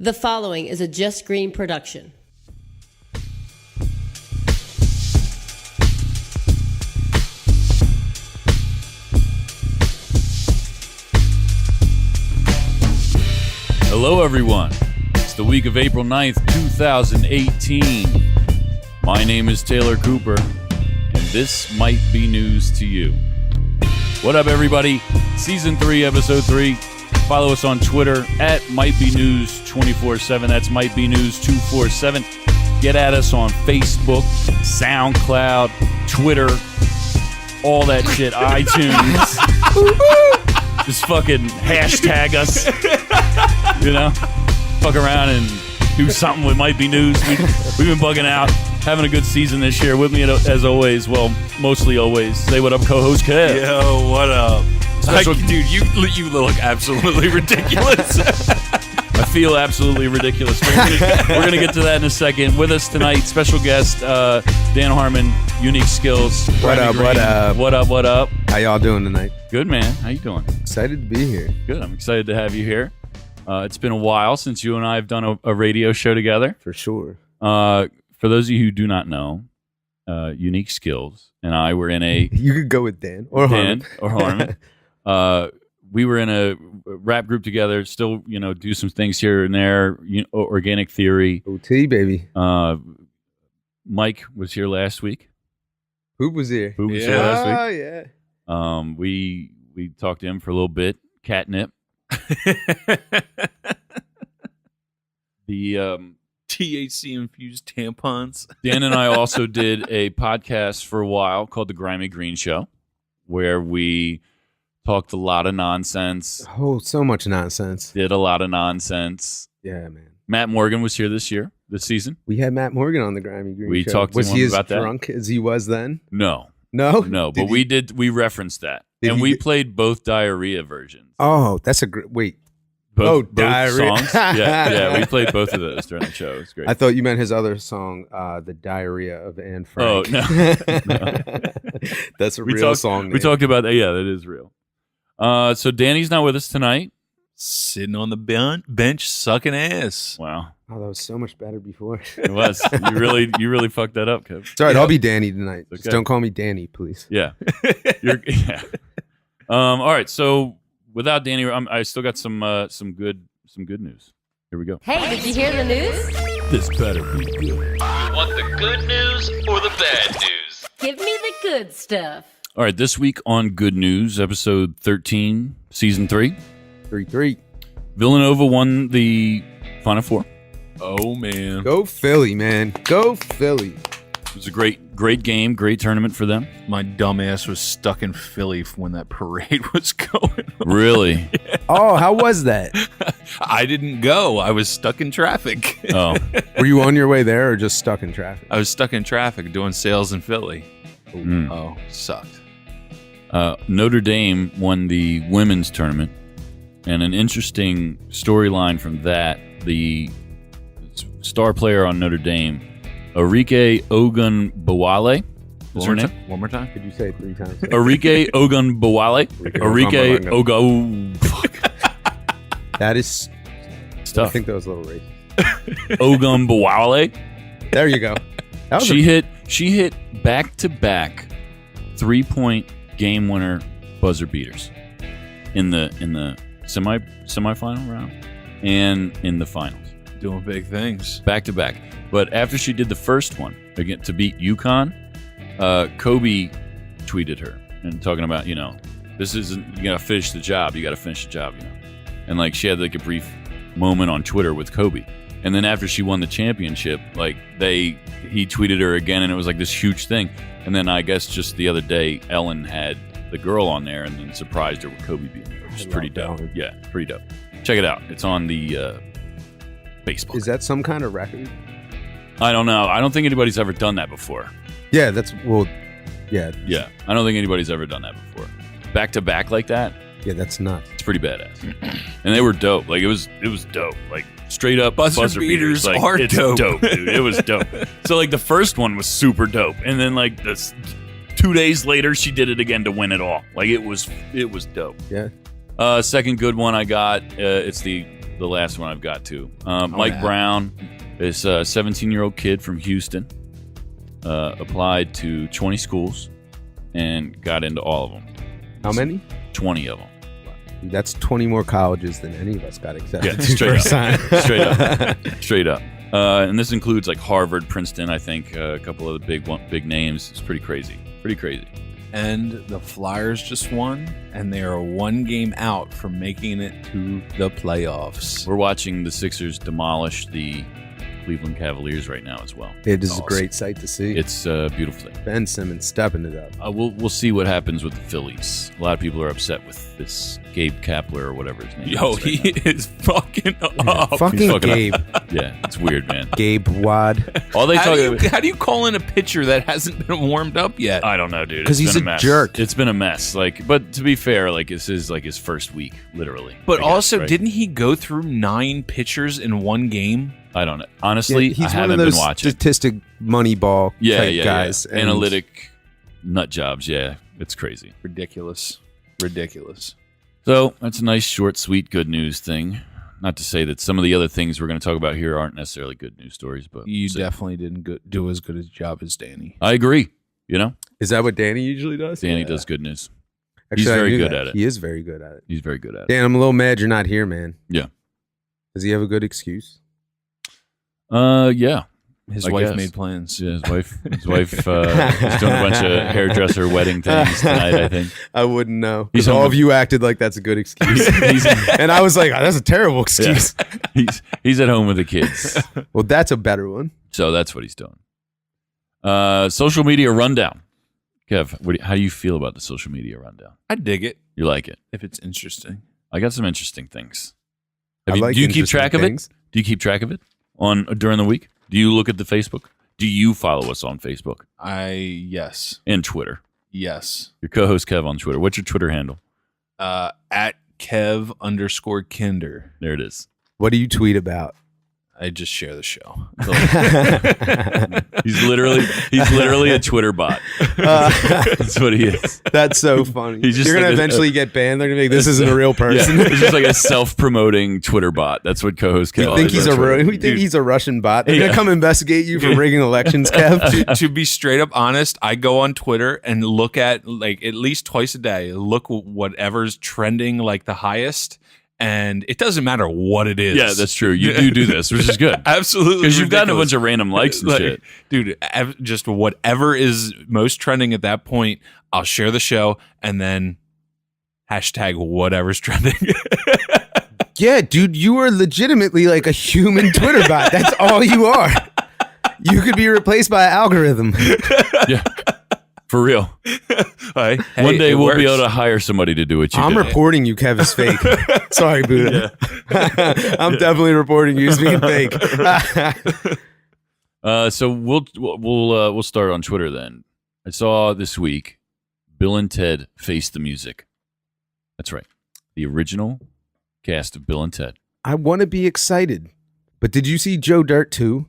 The following is a Just Green production. Hello, everyone. It's the week of April 9th, 2018. My name is Taylor Cooper, and this might be news to you. What up, everybody? Season 3, Episode 3. Follow us on Twitter at MightBeNews247. That's MightBeNews247. Get at us on Facebook, SoundCloud, Twitter, all that shit, iTunes. Just fucking hashtag us. You know? Fuck around and do something with Might Be News. We've been bugging out. Having a good season this year. With me, as always, well, mostly always. Say what up, co-host Kev. Yo, what up? Dude, you look absolutely ridiculous. I feel absolutely ridiculous. We're gonna get to that in a second. With us tonight, special guest Dan Harmon, Unique Skillz. What up? What up? What up? What up? How y'all doing tonight? Good, man. How you doing? Excited to be here. Good. I'm excited to have you here. It's been a while since you and I have done a radio show together. For sure. For those of you who do not know, Unique Skillz and I were in a... You could go with Dan or Harmon. We were in a rap group together, still, do some things here and there, Organic Theory. OT, baby. Mike was here last week. Hoop was here. Hoop was here last week. Oh, yeah. We talked to him for a little bit. Catnip. The... THC-infused tampons. Dan and I also did a podcast for a while called The Grimy Green Show, where we talked a lot of nonsense. Oh, so much nonsense. Did a lot of nonsense. Yeah, man. Matt Morgan was here this season. We had Matt Morgan on the Grimy Green Show. We talked to was him he as about that. drunk as he was then? No. No? But we referenced that. And we played both diarrhea versions. Oh, that's a great... Wait. Both diarrhea. songs. Yeah, we played both of those during the show. It was great. I thought you meant his other song, The Diarrhea of Anne Frank. Oh, no. That's a real song. We talked about that. Yeah, that is real. So Danny's not with us tonight. Sitting on the bench, sucking ass. Wow. Oh, that was so much better before. It was. You really fucked that up, Kev. It's all right. I'll be Danny tonight. Okay. Just don't call me Danny, please. Yeah. Yeah. All right. So without Danny, I still got some good news. Here we go. Hey, did you hear the news? This better be good. You want the good news or the bad news? Give me the good stuff. All right. This week on Good News, episode 13, season 3. 3-3. Villanova won the Final Four. Oh, man. Go Philly, man. Go Philly. It was a great game, great tournament for them. My dumbass was stuck in Philly when that parade was going on. Really? Yeah. Oh, how was that? I didn't go. I was stuck in traffic. Oh. Were you on your way there or just stuck in traffic? I was stuck in traffic doing sales in Philly. Mm. Oh, sucked. Notre Dame won the women's tournament. And an interesting storyline from that, the star player on Notre Dame, Arike Ogunbowale. Is her name? One more time. Could you say it 3 times? Arike Ogunbowale. Arike That is Stuff. I think that was a little racist. Ogunbowale. There you go. That was She hit back-to-back 3-point game winner buzzer beaters in the semifinal round and in the finals. Doing big things. Back to back. But after she did the first one again to beat UConn, Kobe tweeted her and talking about, this isn't, you gotta finish the job. You gotta finish the job, And like she had like a brief moment on Twitter with Kobe. And then after she won the championship, he tweeted her again and it was like this huge thing. And then I guess just the other day, Ellen had the girl on there and then surprised her with Kobe being there, which is pretty dope. Ellen. Yeah, pretty dope. Check it out. It's on the Facebook. Is that some kind of record? I don't know. I don't think anybody's ever done that before. Yeah, Yeah. I don't think anybody's ever done that before. Back to back like that. Yeah, that's nuts. It's pretty badass. And they were dope. Like it was dope. Like straight up buzzer beaters Like, are it's dope, dude. It was dope. So like the first one was super dope, and then like this 2 days later she did it again to win it all. Like it was dope. Yeah. Second good one I got. It's the the last one I've got to. Mike yeah. Brown, this 17-year-old kid from Houston, applied to 20 schools and got into all of them. How many? 20 of them. That's 20 more colleges than any of us got accepted Yeah, to straight first up. time. Straight up. Straight up. And this includes like Harvard, Princeton, I think, a couple of the big names. It's pretty crazy. Pretty crazy. And the Flyers just won, and they are 1 game out from making it to the playoffs. We're watching the Sixers demolish the Cleveland Cavaliers right now as well. It is Awesome. a great sight to see. It's a beautiful thing. Ben Simmons stepping it up. We'll see what happens with the Phillies. A lot of people are upset with this Gabe Kapler or whatever his name Yo, is. Right he now. is fucking up. Fucking fucking up. Gabe. Yeah, it's weird, man. Gabe Wad. All they talk about. How do you call in a pitcher that hasn't been warmed up yet? I don't know, dude. 'Cause It's he's been a mess. jerk. It's been a mess. But to be fair, this is his first week, literally. But I guess, also, right? didn't he go through 9 pitchers in 1 game? I don't know. Honestly, Yeah, he's I one haven't of those been watching. statistic Moneyball type guys. Yeah. And Analytic nut jobs. Yeah, it's crazy. Ridiculous. So that's a nice, short, sweet, good news thing. Not to say that some of the other things we're going to talk about here aren't necessarily good news stories, but You we'll see. definitely didn't do as good a job as Danny. I agree. Is that what Danny usually does? Danny Yeah. does good news. Actually, He's I very knew good that. at it. He is very good at it. He's very good at it. Dan, I'm a little mad you're not here, man. Yeah. Does he have a good excuse? Yeah. His I wife guess. made plans. Yeah, his wife is doing a bunch of hairdresser wedding things tonight, I think. I wouldn't know. He's Because all home of with- you acted like that's a good excuse. And I was like, oh, that's a terrible excuse. He's at home with the kids. Well, that's a better one. So that's what he's doing. Social media rundown. Kev, how do you feel about the social media rundown? I dig it You like it? if it's interesting. I got some interesting things. I like do you keep interesting track things. of it? Do you keep track of it during the week? Do you look at the Facebook? Do you follow us on Facebook Yes. and Twitter? Yes. Your co-host Kev on Twitter. What's your Twitter handle? At Kev_Kinder. There it is. What do you tweet about? I just share the show. He's literally a Twitter bot. That's what he is. That's so funny. He's just You're going like to eventually get banned. They're going to be like, this isn't a real person. Yeah, it's just like a self-promoting Twitter bot. That's what co-host Kev You think is he's on Twitter. we think he's a Russian bot? They're Yeah. gonna come investigate you for rigging elections, Kev. to be straight up honest, I go on Twitter and look at at least twice a day, look whatever's trending the highest. And it doesn't matter what it is. Yeah, that's true. You do this, which is good. Absolutely. Because you've gotten a ridiculous. bunch of random likes and shit. Dude, just whatever is most trending at that point, I'll share the show and then hashtag whatever's trending. Yeah, dude, you are legitimately like a human Twitter bot. That's all you are. You could be replaced by an algorithm. Yeah. For real. Hey, One day it we'll be works. able to hire somebody to do what you I'm did. reporting you, Kev, is fake. Sorry, Buddha. I'm definitely reporting you as being fake. So we'll start on Twitter then. I saw this week Bill and Ted Face the Music. That's right. The original cast of Bill and Ted. I want to be excited, but did you see Joe Dirt too?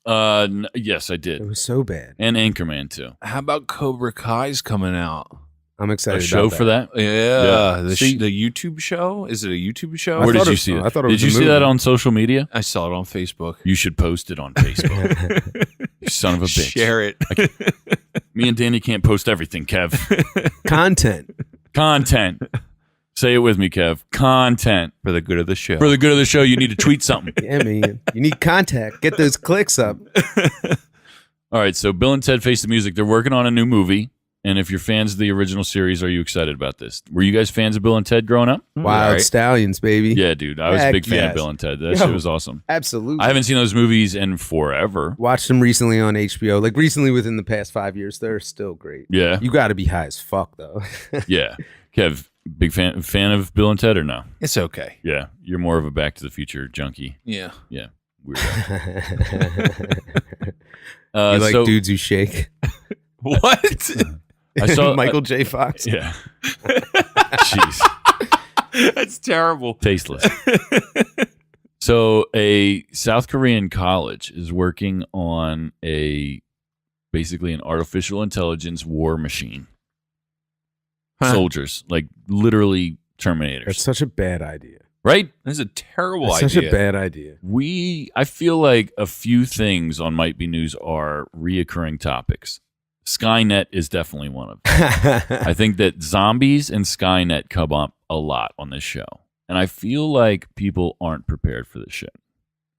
Yes, I It did. was so bad. And Anchorman too. How about Cobra Kai's coming out? I'm excited. A show about for that? Yeah, Yeah. See- the YouTube show. Is it a YouTube show? Where thought did you it- see it? I thought it Did was you a see movie. that on social media? I saw it on Facebook. You should post it on Facebook. You son of a bitch. Share it. Me and Danny can't post everything, Kev. Content. Content. Say it with me, Kev. Content. For the good of the show. For the good of the show, you need to tweet something. Yeah, man. You need contact. Get those clicks up. All right, so Bill and Ted Face the Music. They're working on a new movie. And if you're fans of the original series, are you excited about this? Were you guys fans of Bill and Ted growing up? Wild right. Stallions, baby. Yeah, dude. I was a Heck big fan yes. of Bill and Ted. That Yo. shit was awesome. Absolutely. I haven't seen those movies in forever. Watched them recently on HBO. Like recently within the past 5 years. They're still great. Yeah. You got to be high as fuck, though. Yeah. Kev, big fan of Bill and Ted or no? It's okay. Yeah. You're more of a Back to the Future junkie. Yeah. Yeah. Weird. You like so, dudes who shake? What? I saw Michael J. Fox. Yeah. Jeez. That's terrible. Tasteless. So a South Korean college is working on basically an artificial intelligence war machine. Huh. Soldiers, like literally That's Terminators. such a bad idea. right? That's a terrible That's idea. such a bad idea. I feel like a few things on Might Be News are reoccurring topics. Skynet is definitely one of them. I think that zombies and Skynet come up a lot on this show. And I feel like people aren't prepared for this shit.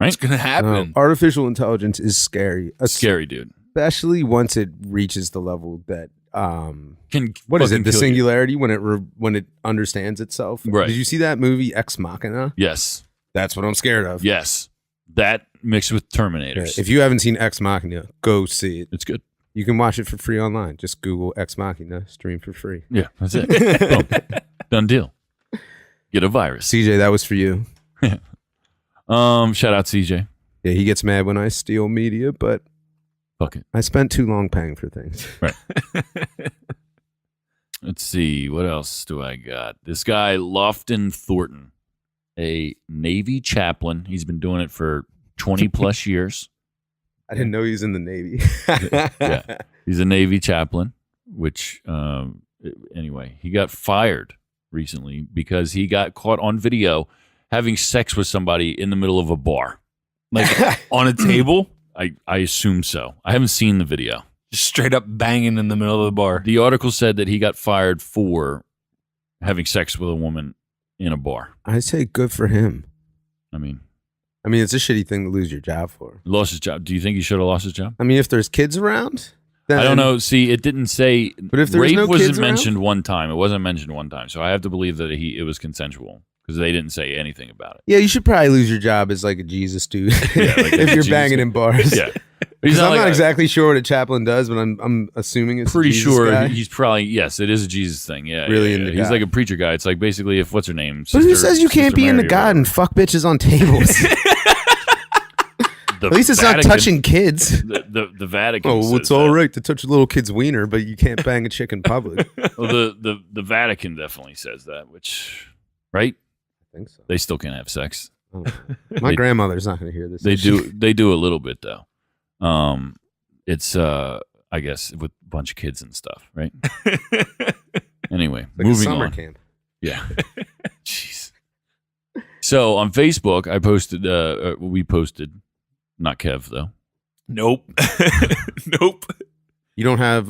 It's going to happen. Artificial intelligence is scary. Scary, dude. Especially once it reaches the level that what is fucking it? The kill you. singularity when it understands itself. Right. Did you see that movie Ex Machina? Yes. That's what I'm scared of. Yes. That mixed with Terminators. If you haven't seen Ex Machina, go see it. It's good. You can watch it for free online. Just Google Ex Machina, stream for free. Yeah, that's it. Boom. Done deal. Get a virus. CJ, that was for you. Shout out CJ. Yeah, he gets mad when I steal media, but Fuck it. I spent too long paying for things. Right. Let's see. What else do I got? This guy, Lofton Thornton, a Navy chaplain. He's been doing it for 20 plus years. I didn't know he was in the Navy. Yeah. He's a Navy chaplain, which, anyway, he got fired recently because he got caught on video having sex with somebody in the middle of a bar. Like on a table? I assume so. I haven't seen the video. Just straight up banging in the middle of the bar. The article said that he got fired for having sex with a woman in a bar. I say good for him. I mean, it's a shitty thing to lose your job for. lost his job. Do you think he should have lost his job? I mean, if there's kids around, then I don't know. See, it didn't say. But if there's rape no wasn't kids around? mentioned one time. It wasn't mentioned one time. So I have to believe that it was consensual because they didn't say anything about it. Yeah, you should probably lose your job as like a Jesus dude Yeah, like a if you're Jesus banging in bars. Yeah, Because I'm like not a- exactly sure what a chaplain does, but I'm assuming it's Pretty a Jesus sure guy. he's probably yes. It is a Jesus thing. Yeah, Really yeah, into yeah. He's God. like a preacher guy. It's like basically if what's her name? But who Sister- says you can't Sister be into Mary or God and fuck bitches on tables? The At least it's Vatican- not touching kids. The Vatican. Oh, says it's all that. right to touch a little kid's wiener, but you can't bang a chick in public. I Well, the Vatican definitely says that, which right? think so. They still can't have sex. I don't know. My They- grandmother's not going to hear this. They do a little bit though. It's I guess with a bunch of kids and stuff, right? Anyway, Like a moving summer on. camp. Yeah. Jeez. So on Facebook, I posted. We posted. Not Kev though. Nope. Nope. You don't have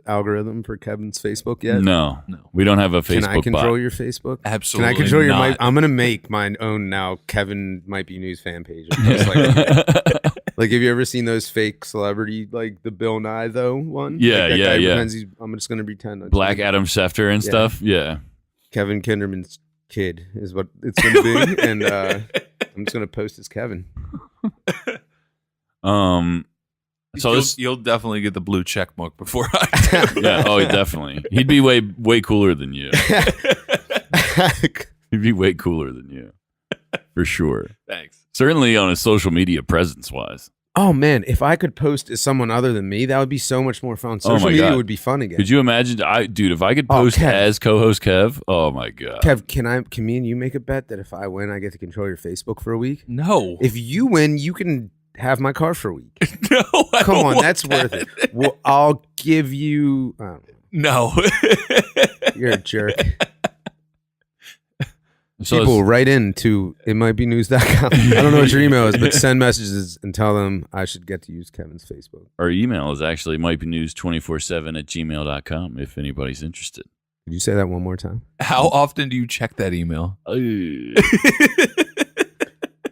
algorithm for Kevin's Facebook yet? No, No. we don't have a Facebook Can I control bot. your Facebook? Absolutely. Can I control your not. I'm gonna make my own now Kevin Might Be News fan page. Just like have you ever seen those fake celebrity like the Bill Nye though one? Yeah, Like that yeah, guy yeah. pretends I'm just gonna pretend that's Black me. Adam Schefter and Yeah. stuff. Yeah. Kevin Kinderman's kid is what it's gonna be. And I'm just gonna post as Kevin. So you'll, this, you'll definitely get the blue check mark before I do. yeah. Oh, definitely. He'd be way cooler than you. He'd be way cooler than you, for sure. Thanks. Certainly on a social media presence wise. Oh man, if I could post as someone other than me, that would be so much more fun. Oh, Social my media God. would be fun again. Could you imagine? Dude, if I could Oh, post Kev. as co-host Kev, oh my god. Kev, can me and you make a bet that if I win, I get to control your Facebook for a week? No. If you win, you can have my car for a week. No. I Come don't on, want that's that. worth it. Well, I'll give you. No. You're a jerk. So People write in to itmightbenews.com. I don't know what your email is, but send messages and tell them I should get to use Kevin's Facebook. our email is actually mightbenews247@gmail.com if anybody's interested. Could you say that one more time? How often do you check that email?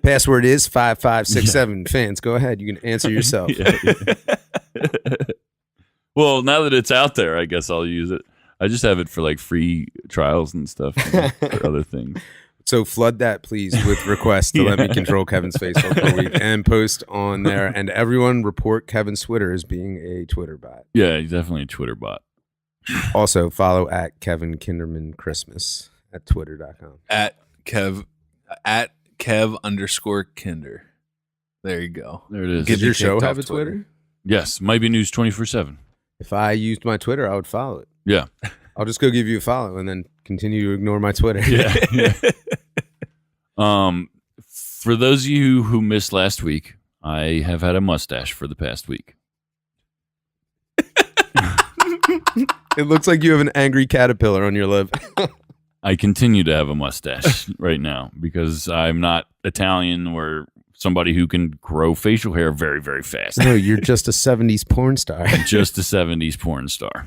Password is 5567. Fans, go ahead. You can answer yourself. Yeah. Well, now that it's out there, I guess I'll use it. I just have it for like free trials and stuff and for other things. So flood that, please, with requests to let me control Kevin's Facebook for a week and post on there. And everyone report Kevin's Twitter as being a Twitter bot. Yeah, he's definitely a Twitter bot. Also, follow at Kevin Kinderman Christmas at twitter.com. At Kev_Kinder. There you go. There it is. Does your show kicked have a off Twitter? Twitter. Yes, Might Be News 24/7. If I used my Twitter, I would follow it. Yeah. I'll just go give you a follow and then continue to ignore my Twitter. Yeah. For those of you who missed last week, I have had a mustache for the past week. It looks like you have an angry caterpillar on your lip. I continue to have a mustache right now because I'm not Italian or somebody who can grow facial hair very, very fast. No, you're just a 70s porn star. I'm just a 70s porn star.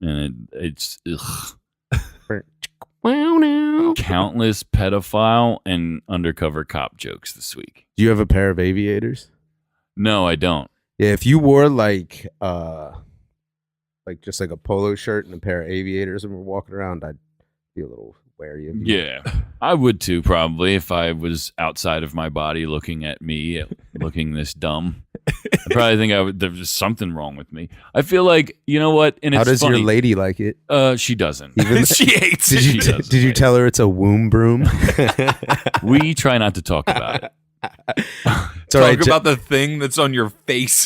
And it's countless pedophile and undercover cop jokes this week. Do you have a pair of aviators? No, I don't. Yeah, if you wore like just like a polo shirt and a pair of aviators and were walking around, I'd be a little wary of you. Yeah, I would too, probably, if I was outside of my body looking at me, looking this dumb. I probably think there's something wrong with me. I feel like, you know what? And How it's does funny. your lady like it? She doesn't. She hates it. Did you tell her it's a womb broom? We try not to talk about it. It's all right, Talk about the thing that's on your face.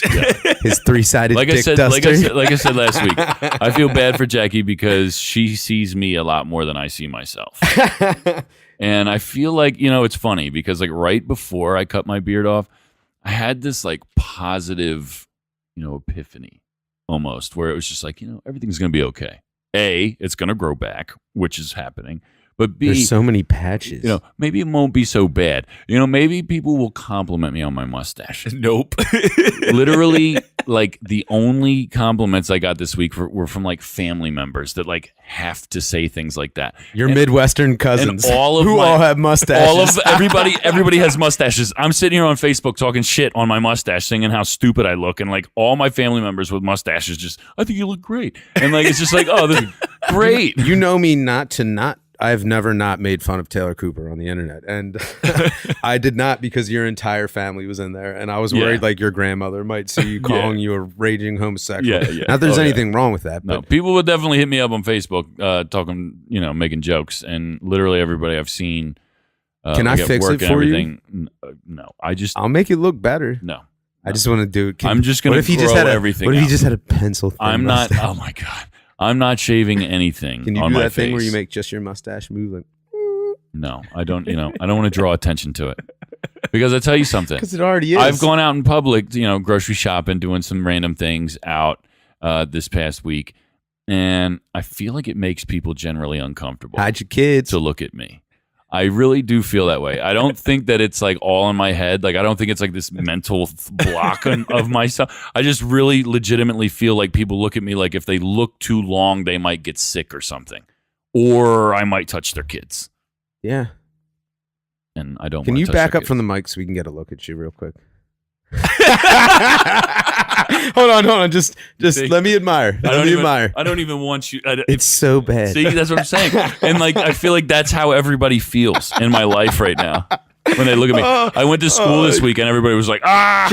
his 3-sided Like dick I said, duster. like I said last week, I feel bad for Jackie because she sees me a lot more than I see myself. And I feel like, it's funny because like right before I cut my beard off, I had this like positive, epiphany almost where it was just like, everything's going to be okay. A, it's going to grow back, which is happening. But B, There's so many patches. maybe it won't be so bad. Maybe people will compliment me on my mustache. Nope. Literally, like the only compliments I got this week were from like family members that like have to say things like that. Your Midwestern cousins, and all of who my- all have mustaches. All of everybody has mustaches. I'm sitting here on Facebook talking shit on my mustache, singing how stupid I look, and like all my family members with mustaches just, I think you look great, and like it's just like, oh, this is great. You know me not. I've never not made fun of Taylor Cooper on the internet, and I did not because your entire family was in there, and I was worried like your grandmother might see you calling you a raging homosexual. Yeah. Not that there's anything wrong with that, No, but people would definitely hit me up on Facebook, talking, making jokes, and literally everybody I've seen. Can I like at fix work it and for you? everything. No, I'll make it look better. no. I just want to do it. I'm just gonna What if he just grow had everything What if he out. just had a pencil? thin I'm not. mustache? Oh my god, I'm not shaving anything. Can you on do my that thing face. where you make just your mustache move? Like, No, I don't. I don't want to draw attention to it because I tell you something. because it already is. I've gone out in public, grocery shopping, doing some random things out this past week, and I feel like it makes people generally uncomfortable Hide your kids. to look at me. I really do feel that way. I don't think that it's like all in my head. Like I don't think it's like this mental block of myself. I just really legitimately feel like people look at me like if they look too long, they might get sick or something, or I might touch their kids. Yeah. And I don't. Can wanna you touch back their up from kids. the mic so we can get a look at you real quick? hold on. Just See? let me admire. Let me admire. I don't even want you. It's so bad. See, that's what I'm saying. And like, I feel like that's how everybody feels in my life right now when they look at me. I went to school this week and everybody was like, ah.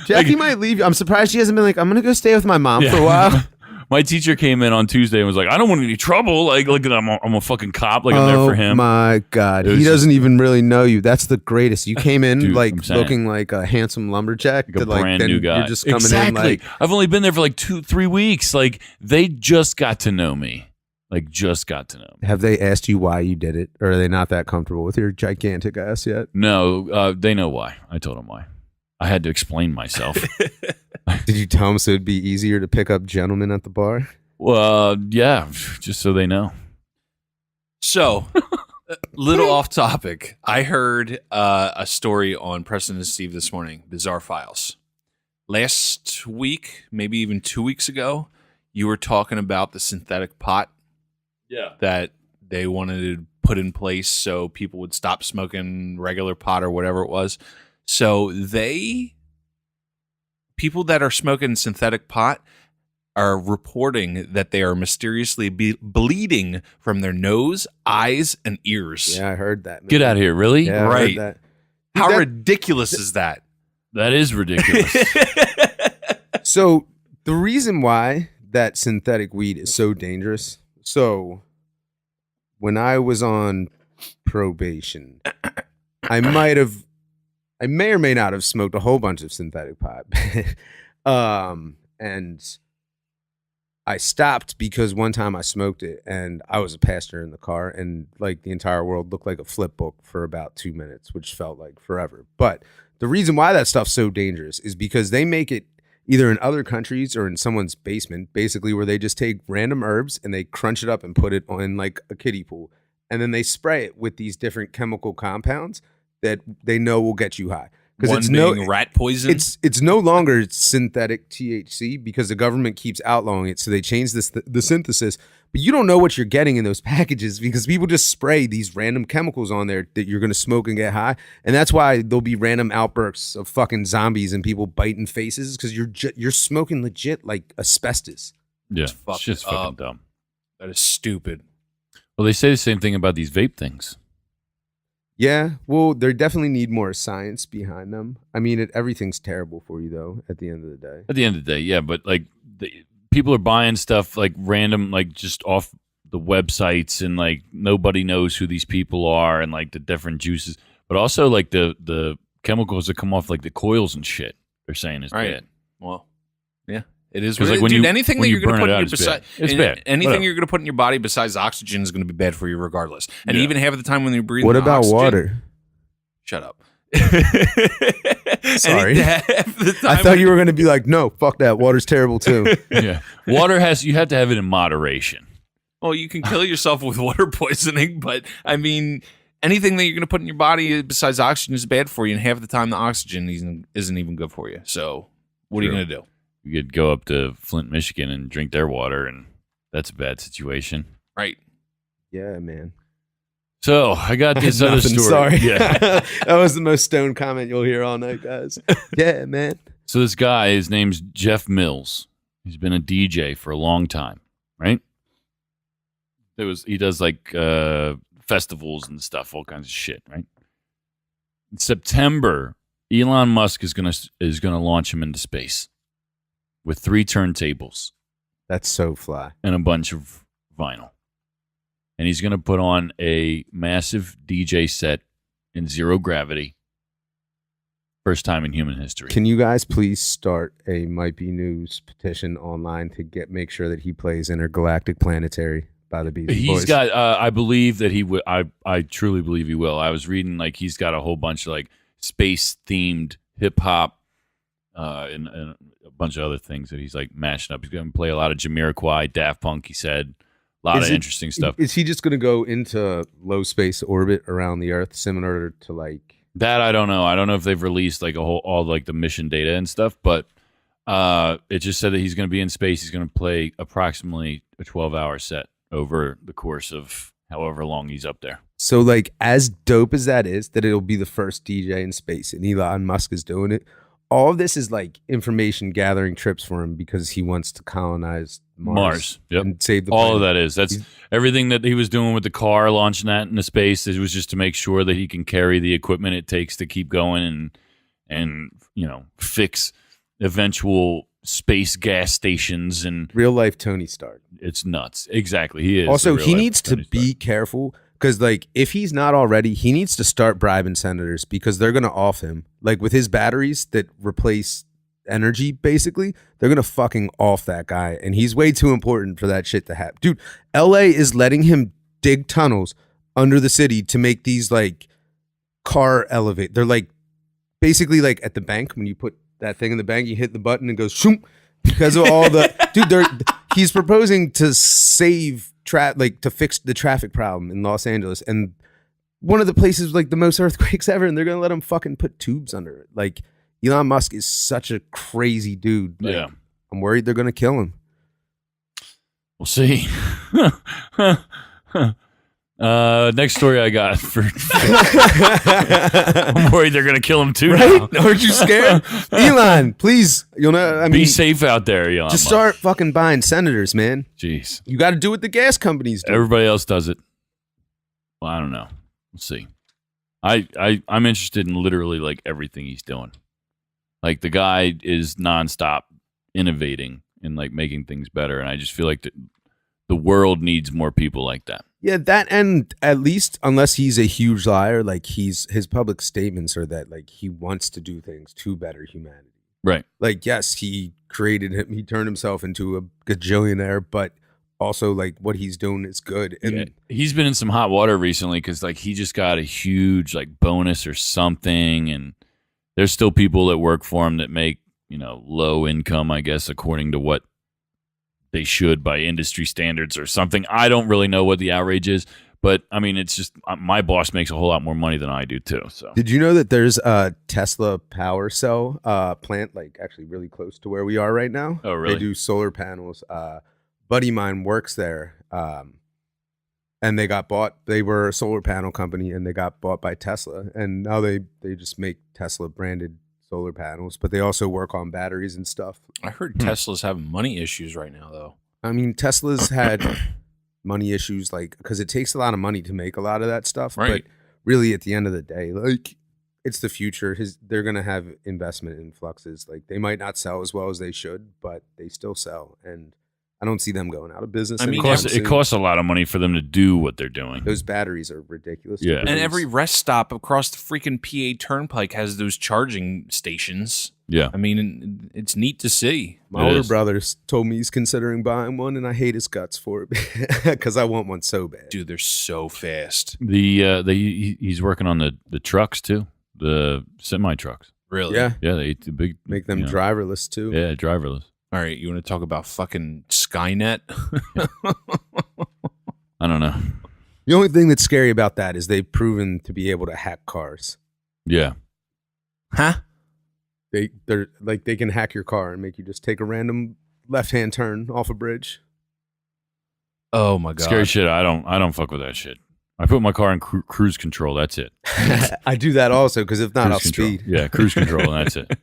Jackie might leave. I'm surprised she hasn't been like, I'm gonna go stay with my mom for a while. My teacher came in on Tuesday and was like, I don't want any trouble. Like, look, I'm a fucking cop. Like, I'm there for him. Oh my God. It was He doesn't even really know you. That's the greatest. You came in Dude, like I'm saying. looking like a handsome lumberjack. Like a brand then new guy. You're just coming exactly. in like, I've only been there for like 2-3 weeks. Like, they just got to know me. Like, just got to know me. have they asked you why you did it? Or are they not that comfortable with your gigantic ass yet? No, they know why. I told them why. I had to explain myself. Did you tell them so it'd be easier to pick up gentlemen at the bar? Well, yeah, just so they know. So, little off topic. I heard a story on Preston and Steve this morning, Bizarre Files. Last week, maybe even 2 weeks ago, you were talking about the synthetic pot that they wanted to put in place so people would stop smoking regular pot or whatever it was. So people that are smoking synthetic pot are reporting that they are mysteriously bleeding from their nose, eyes, and ears. Yeah, I heard that. Get out of here, really? Yeah, I heard Right. that. How That- ridiculous is that? That is ridiculous. So the reason why that synthetic weed is so dangerous. So when I was on probation, I may or may not have smoked a whole bunch of synthetic pot. And I stopped because one time I smoked it and I was a passenger in the car and like the entire world looked like a flip book for about 2 minutes, which felt like forever. But the reason why that stuff's so dangerous is because they make it either in other countries or in someone's basement, basically where they just take random herbs and they crunch it up and put it in like a kiddie pool. and then they spray it with these different chemical compounds that they know will get you high. One It's being rat poison. it's no longer synthetic THC because the government keeps outlawing it. So they changed the synthesis, but you don't know what you're getting in those packages because people just spray these random chemicals on there that you're gonna smoke and get high, and that's why there'll be random outbursts of fucking zombies and people biting faces because you're smoking legit like asbestos. Yeah, fucked it's just fucking up. dumb. That is stupid. Well, they say the same thing about these vape things. Yeah, well, they definitely need more science behind them. I mean, everything's terrible for you though. At the end of the day. At the end of the day, yeah, but like people are buying stuff like random, like just off the websites, and like nobody knows who these people are, and like the different juices, but also like the chemicals that come off like the coils and shit. They're saying is bad. Well, yeah. It is 'Cause, what like, it- when dude, you- anything when that you you're going to burn put it in out, your it's bad. besides It's bad. anything Whatever. you're going to put in your body besides oxygen is going to be bad for you regardless. And Yeah. even half of the time when you breathe What in about oxygen, water? Shut up. Sorry. Half the I time thought you were going to be like, no, fuck that. Water's terrible too. Yeah, water you have to have it in moderation. Well, you can kill yourself with water poisoning, but I mean, anything that you're going to put in your body besides oxygen is bad for you, and half the time the oxygen isn't even good for you. So, what are you True. going to do? You could go up to Flint, Michigan, and drink their water, and that's a bad situation. Right. Yeah, man. So I got this other Nothing, story. Sorry. Yeah. That was the most stoned comment you'll hear all night, guys. Yeah, man. So this guy, his name's Jeff Mills. He's been a DJ for a long time, right? He does like festivals and stuff, all kinds of shit, right? In September, Elon Musk is gonna launch him into space with 3 turntables That's so fly. and a bunch of vinyl. And he's going to put on a massive DJ set in zero gravity. First time in human history. Can you guys please start a Might Be News petition online to make sure that he plays Intergalactic Planetary by the Beastie He's Boys? got, I believe that he would, I truly believe he will. I was reading like he's got a whole bunch of like space themed hip hop and a bunch of other things that he's like mashing up. He's going to play a lot of Jamiroquai, Daft Punk, he said. A lot of interesting stuff. Is he just going to go into low space orbit around the Earth, similar to like? That I don't know. I don't know if they've released like all like the mission data and stuff, but it just said that he's going to be in space. He's going to play approximately a 12-hour set over the course of however long he's up there. So like, as dope as that is, that it'll be the first DJ in space, and Elon Musk is doing it. All of this is like information gathering trips for him because he wants to colonize Mars. Yep. And save the All of planet. that's everything that he was doing with the car, launching that into space. It was just to make sure that he can carry the equipment it takes to keep going and fix eventual space gas stations, and Real life Tony Stark. it's nuts. Exactly, he is. Also, the real he life needs to Tony be Stark. careful because, like, if he's not already, he needs to start bribing senators because they're going to off him. Like, with his batteries that replace energy, basically, they're going to fucking off that guy. And he's way too important for that shit to happen. Dude, LA is letting him dig tunnels under the city to make these, like, car elevate. They're, like, basically, like, at the bank, when you put that thing in the bank, you hit the button and it goes, shoom, because of all the... Dude, he's proposing to save... to fix the traffic problem in Los Angeles, and one of the places with, like, the most earthquakes ever, and they're gonna let him fucking put tubes under it. Like, Elon Musk is such a crazy dude. Like, Yeah. I'm worried they're gonna kill him. We'll see. Next story I got for. I'm worried they're gonna kill him too. Right? Now. Aren't you scared? Elon, please, you'll know. I mean, Be safe out there, Elon. just Musk. start fucking buying senators, man. Jeez. You got to do what the gas companies do. Everybody else does it. Well, I don't know. We'll see. I'm interested in literally like everything he's doing. Like the guy is nonstop innovating and like making things better, and I just feel like the world needs more people like that. Yeah, that, and at least unless he's a huge liar, like his public statements are that like he wants to do things to better humanity. Right. Like, yes, he turned himself into a gajillionaire, but also like what he's doing is good. And Yeah. He's been in some hot water recently because like he just got a huge like bonus or something, and there's still people that work for him that make low income, I guess, according to what they should by industry standards or something. I don't really know what the outrage is, But I mean, it's just my boss makes a whole lot more money than I do too. So Did you know that there's a Tesla power cell plant, like actually really close to where we are right now? Oh, really? They do solar panels. Buddy of mine works there, and they got bought. They were a solar panel company, and they got bought by Tesla, and now they just make Tesla branded solar panels, but they also work on batteries and stuff. I heard Tesla's having money issues right now, though. I mean, Tesla's had money issues, like, because it takes a lot of money to make a lot of that stuff. Right. But really, at the end of the day, like, it's the future. They're gonna have investment influxes. Like, they might not sell as well as they should, but they still sell, and I don't see them going out of business. I mean, anytime it soon. costs a lot of money for them to do what they're doing. Those batteries are ridiculous. to Yeah. And produce. every rest stop across the freaking PA Turnpike has those charging stations. Yeah. I mean, it's neat to see. My It older is. brother told me he's considering buying one, and I hate his guts for it because I want one so bad. Dude, they're so fast. He's working on the trucks too, the semi trucks. Really? Yeah, Yeah, they the big make them you know, driverless too. Yeah, driverless. All right, you want to talk about fucking Skynet? I don't know. The only thing that's scary about that is they've proven to be able to hack cars. Yeah, Huh? They're like, they can hack your car and make you just take a random left-hand turn off a bridge. Oh my god. scary shit. I don't fuck with that shit. I put my car in cruise control. That's it. I do that also because if not, I'll Cruise control. speed. Yeah, cruise control, and that's it.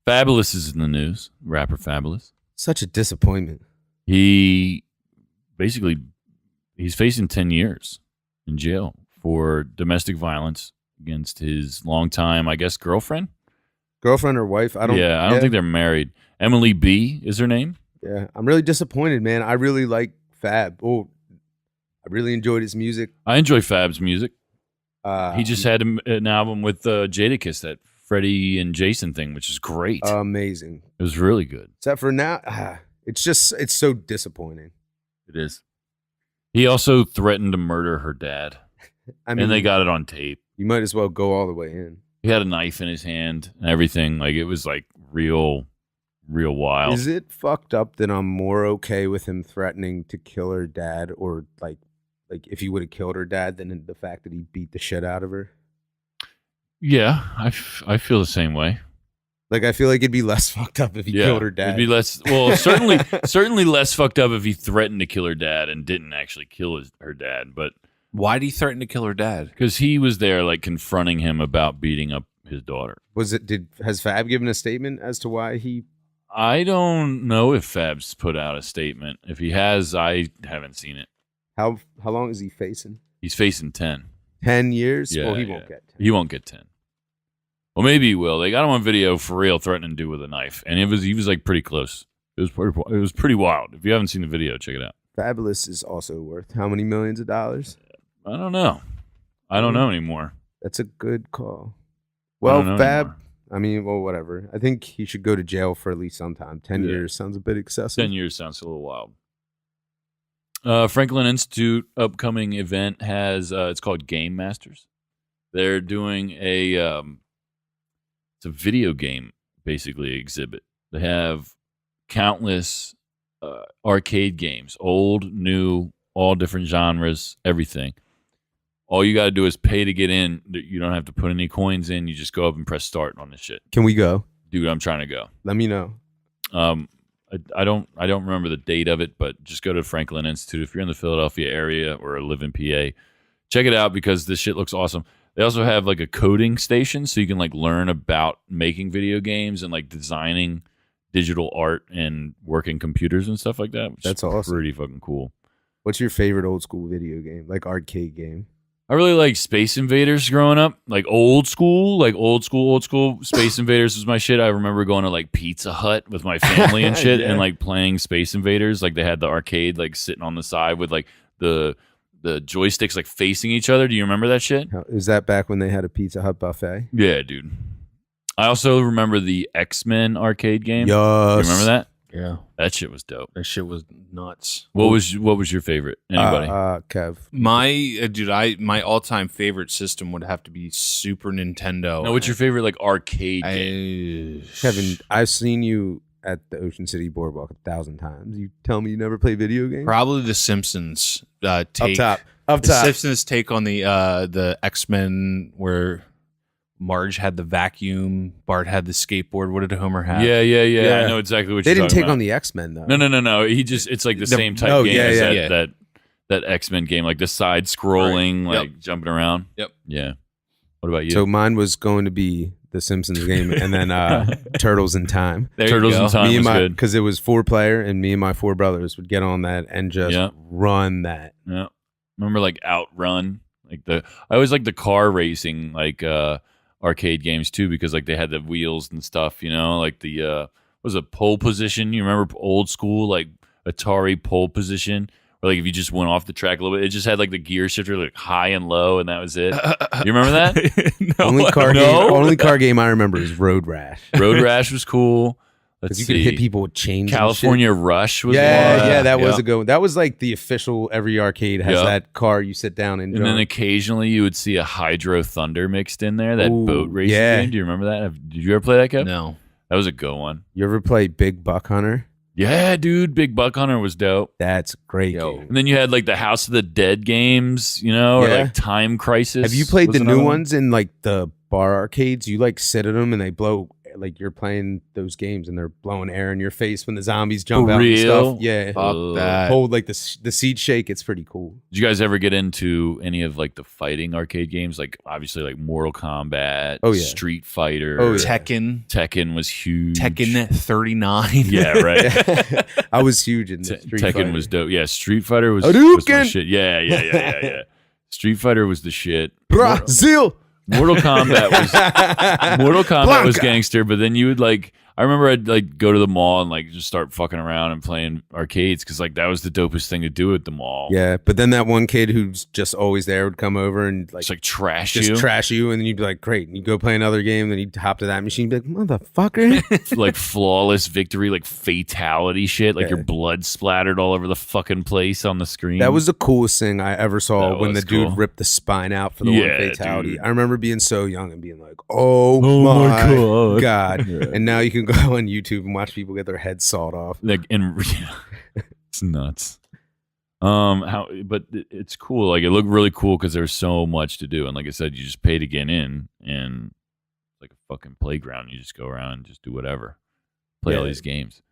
Fabulous is in the news. Rapper Fabulous. Such a disappointment. He basically he's facing 10 years in jail for domestic violence against his longtime, I guess, girlfriend. Girlfriend or wife? I don't think they're married. Emily B is her name. Yeah, I'm really disappointed, man. I really like Fab. Oh, I really enjoyed his music. I enjoy Fab's music. He just had an album with Jadakiss, that Freddie and Jason thing, which is great. amazing. It was really good. Except for now, it's so disappointing. It is. He also threatened to murder her dad, I mean, and they got it on tape. you might as well go all the way in. He had a knife in his hand and everything. Like, it was like real wild. Is it fucked up that I'm more okay with him threatening to kill her dad, or like if he would have killed her dad, than the fact that he beat the shit out of her? Yeah, I feel the same way. Like, I feel like it'd be less fucked up if he killed her dad. It'd be less. Well, certainly less fucked up if he threatened to kill her dad and didn't actually kill her dad. But Why did he threaten to kill her dad? because he was there, like, confronting him about beating up his daughter. Has Fab given a statement as to why he? I don't know if Fab's put out a statement. If he has, I haven't seen it. How long is he facing? He's facing 10. 10 years? Yeah, Well, he yeah. won't get 10. He won't get 10. Well, maybe he will. They got him on video for real, threatening to do with a knife, and he was like pretty close. It was pretty wild. If you haven't seen the video, check it out. Fabulous is also worth how many millions of dollars? I don't know. I don't know anymore. That's a good call. I don't Well, know Fab, anymore. I mean, well, whatever. I think he should go to jail for at least some time. 10 Yeah. years sounds a bit excessive. 10 years sounds a little wild. Franklin Institute upcoming event has it's called Game Masters. They're doing it's a video game basically exhibit. They have countless arcade games, old, new, all different genres, everything. All you got to do is pay to get in. You don't have to put any coins in. You just go up and press start on this shit. Can we go? Dude, I'm trying to go. Let me know. I don't remember the date of it, but just go to Franklin Institute if you're in the Philadelphia area or live in PA. Check it out because this shit looks awesome. They also have like a coding station so you can like learn about making video games and like designing digital art and working computers and stuff like that. Which That's is awesome. Pretty fucking cool. What's your favorite old school video game? Like arcade game? I really like Space Invaders growing up, like old school Space Invaders was my shit. I remember going to like Pizza Hut with my family and shit Yeah. and like playing Space Invaders. Like they had the arcade like sitting on the side with like the joysticks like facing each other. Do you remember that shit? Is that back when they had a Pizza Hut buffet? Yeah, dude. I also remember the X-Men arcade game. Yes. You remember that? Yeah. That shit was dope. That shit was nuts. What was your favorite? Anybody? Kev. My all-time favorite system would have to be Super Nintendo. no, what's your favorite like arcade game? Kevin, I've seen you at the Ocean City Boardwalk 1,000 times. You tell me you never play video games? Probably the Simpsons take. Up The top. Simpsons take on the X-Men where Marge had the vacuum, Bart had the skateboard. What did Homer have? Yeah. Yeah. I know exactly what They you're didn't talking take about. on the X-Men though. No. It's like the same type oh, game yeah, as yeah. that X-Men game, like the side scrolling, Right. like jumping around. Yep. Yeah. What about you? So mine was going to be the Simpsons game and then Turtles in Time. There Turtles you go. in Time was good. Because it was 4-player and me and my 4 brothers would get on that and just Yeah. run that. Yeah. Remember like Outrun? I always like the car racing arcade games too, because like they had the wheels and stuff, like the what was it, pole position? You remember old school like Atari pole position? Or like if you just went off the track a little bit, it just had like the gear shifter like high and low and that was it. You remember that? No, Only car game I remember is Road Rash. Road Rash was cool. Let's Because you see. could hit people with chains. California Rush was Yeah, one. yeah, that was Yeah. a good one. That was like the official, every arcade has Yeah. that car you sit down and And then jump. occasionally you would see a Hydro Thunder mixed in there, that Ooh, boat racing yeah. game. Do you remember that? Did you ever play that, Kev? No. That was a good one. You ever play Big Buck Hunter? Yeah, dude. Big Buck Hunter was dope. That's a great Yo. game. And then you had like the House of the Dead games, or Yeah. like Time Crisis. Have you played was the another new one. ones in like the bar arcades? You like sit at them and they blow, like you're playing those games and they're blowing air in your face when the zombies jump For out and real? stuff. Yeah. Fuck Ugh. that. Hold like the seat shake. It's pretty cool. Did you guys ever get into any of like the fighting arcade games? Like obviously like Mortal Kombat, Oh, yeah. Street Fighter, Oh, yeah. Tekken was huge. Tekken 39. Yeah, right. I was huge in the Street Tekken Fighter. was dope. Yeah, Street Fighter was my Hadouken! shit. Yeah. Street Fighter was the shit. Brazil. Mortal Kombat was Blanca. gangster, but then you would like I remember I'd like go to the mall and like just start fucking around and playing arcades because like that was the dopest thing to do at the mall. Yeah, but then that one kid who's just always there would come over and like Just like trash just you, trash you, and then you'd be like, "Great!" And you go play another game, then you'd hop to that machine, and be like, "Motherfucker!" like flawless victory, like fatality shit, like Yeah. your blood splattered all over the fucking place on the screen. That was the coolest thing I ever saw That when the was dude cool. ripped the spine out for the Yeah, one fatality. dude. I remember being so young and being like, "Oh, Oh my my God." god!" Yeah. And now you can go on YouTube and watch people get their heads sawed off. like and it's nuts. But it's cool. Like it looked really cool because there's so much to do, and like I said, you just pay to get in, and it's like a fucking playground. You just go around and just do whatever, play all Yeah. these games,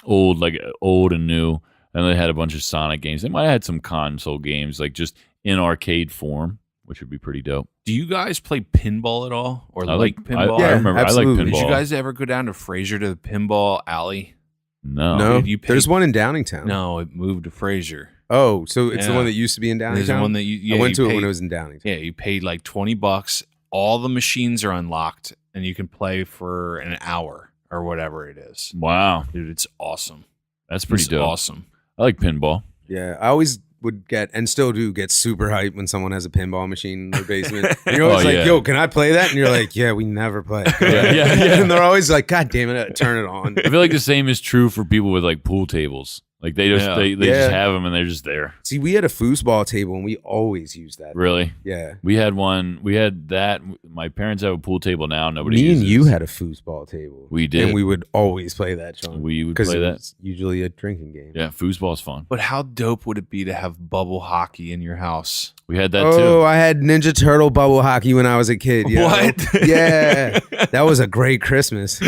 old and new. And they had a bunch of Sonic games. They might have had some console games, like just in arcade form, which would be pretty dope. Do you guys play pinball at all? Or I like like pinball? I Yeah, remember. absolutely. I like Did pinball. you guys ever go down to Fraser to the pinball alley? No. no, dude, you paid- there's one in Downingtown. No, it moved to Fraser. Oh, so it's the Yeah. one that used to be in There's Downingtown. the one that you I went you to it paid- when it was in Downingtown. Yeah, you paid like $20. All the machines are unlocked, and you can play for an hour or whatever it is. Wow, Dude, it's awesome. that's pretty It's dope. awesome. I like pinball. Yeah, I always would get and still do get super hyped when someone has a pinball machine in their basement. And you're always Oh, like, yeah. "Yo, can I play that?" And you're like, "Yeah, we never play." Yeah. And they're always like, "God damn it, turn it on." I feel like the same is true for people with like pool tables. Like they just Yeah. they Yeah. just have them and they're just there. See, we had a foosball table and we always used that. Really, Yeah. we had one. We had that. My parents have a pool table now. Nobody. Me and uses. you had a foosball table. We did. And we would always play that, Sean. We would Because play it that. was usually a drinking game. Yeah, foosball's fun. But how dope would it be to have bubble hockey in your house? We had that Oh, too. I had Ninja Turtle bubble hockey when I was a kid. Yo. What? Yeah. That was a great Christmas.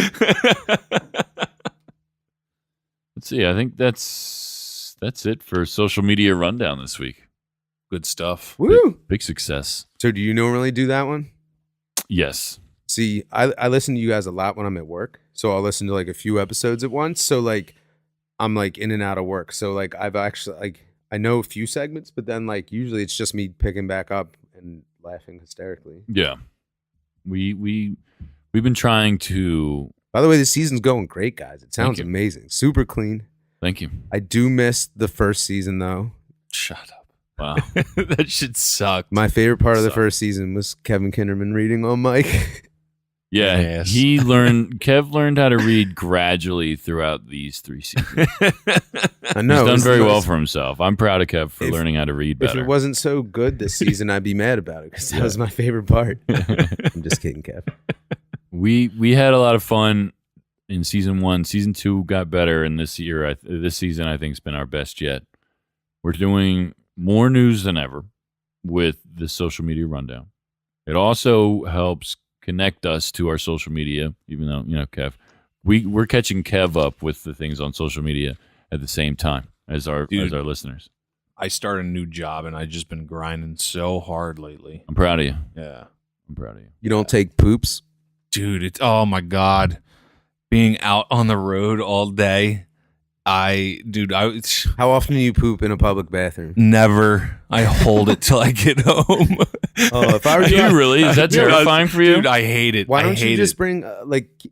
Let's see. I think that's it for social media rundown this week. Good stuff. Woo. Big success. So do you normally do that one? Yes. See, I listen to you guys a lot when I'm at work. So I'll listen to like a few episodes at once. So like I'm like in and out of work. So like I've actually like I know a few segments, but then like usually it's just me picking back up and laughing hysterically. Yeah. We've been trying to. By the way, this season's going great, guys. It sounds you. amazing. Super clean. Thank you. I do miss the first season though. Shut up. Wow. That shit sucked. My favorite part of the Suck. first season was Kevin Kinderman reading on mic. Yeah, Yes. Kev learned how to read gradually throughout these 3 seasons. I know. He's done it's very well nice. for himself. I'm proud of Kev for If- learning how to read If better. it wasn't so good this season, I'd be mad about it because that was my favorite part. I'm just kidding, Kev. We had a lot of fun in season 1. Season 2 got better, and this season I think has been our best yet. We're doing more news than ever with the social media rundown. It also helps connect us to our social media, even though, Kev, we're catching Kev up with the things on social media at the same time as our listeners. I started a new job, and I've just been grinding so hard lately. I'm proud of you. Yeah. I'm proud of you. You don't take poops? Dude, oh my God. Being out on the road all day. How often do you poop in a public bathroom? Never. I hold it till I get home. Oh, if I were you, really? Is that terrifying for you? Dude, I hate it. Why don't you just bring,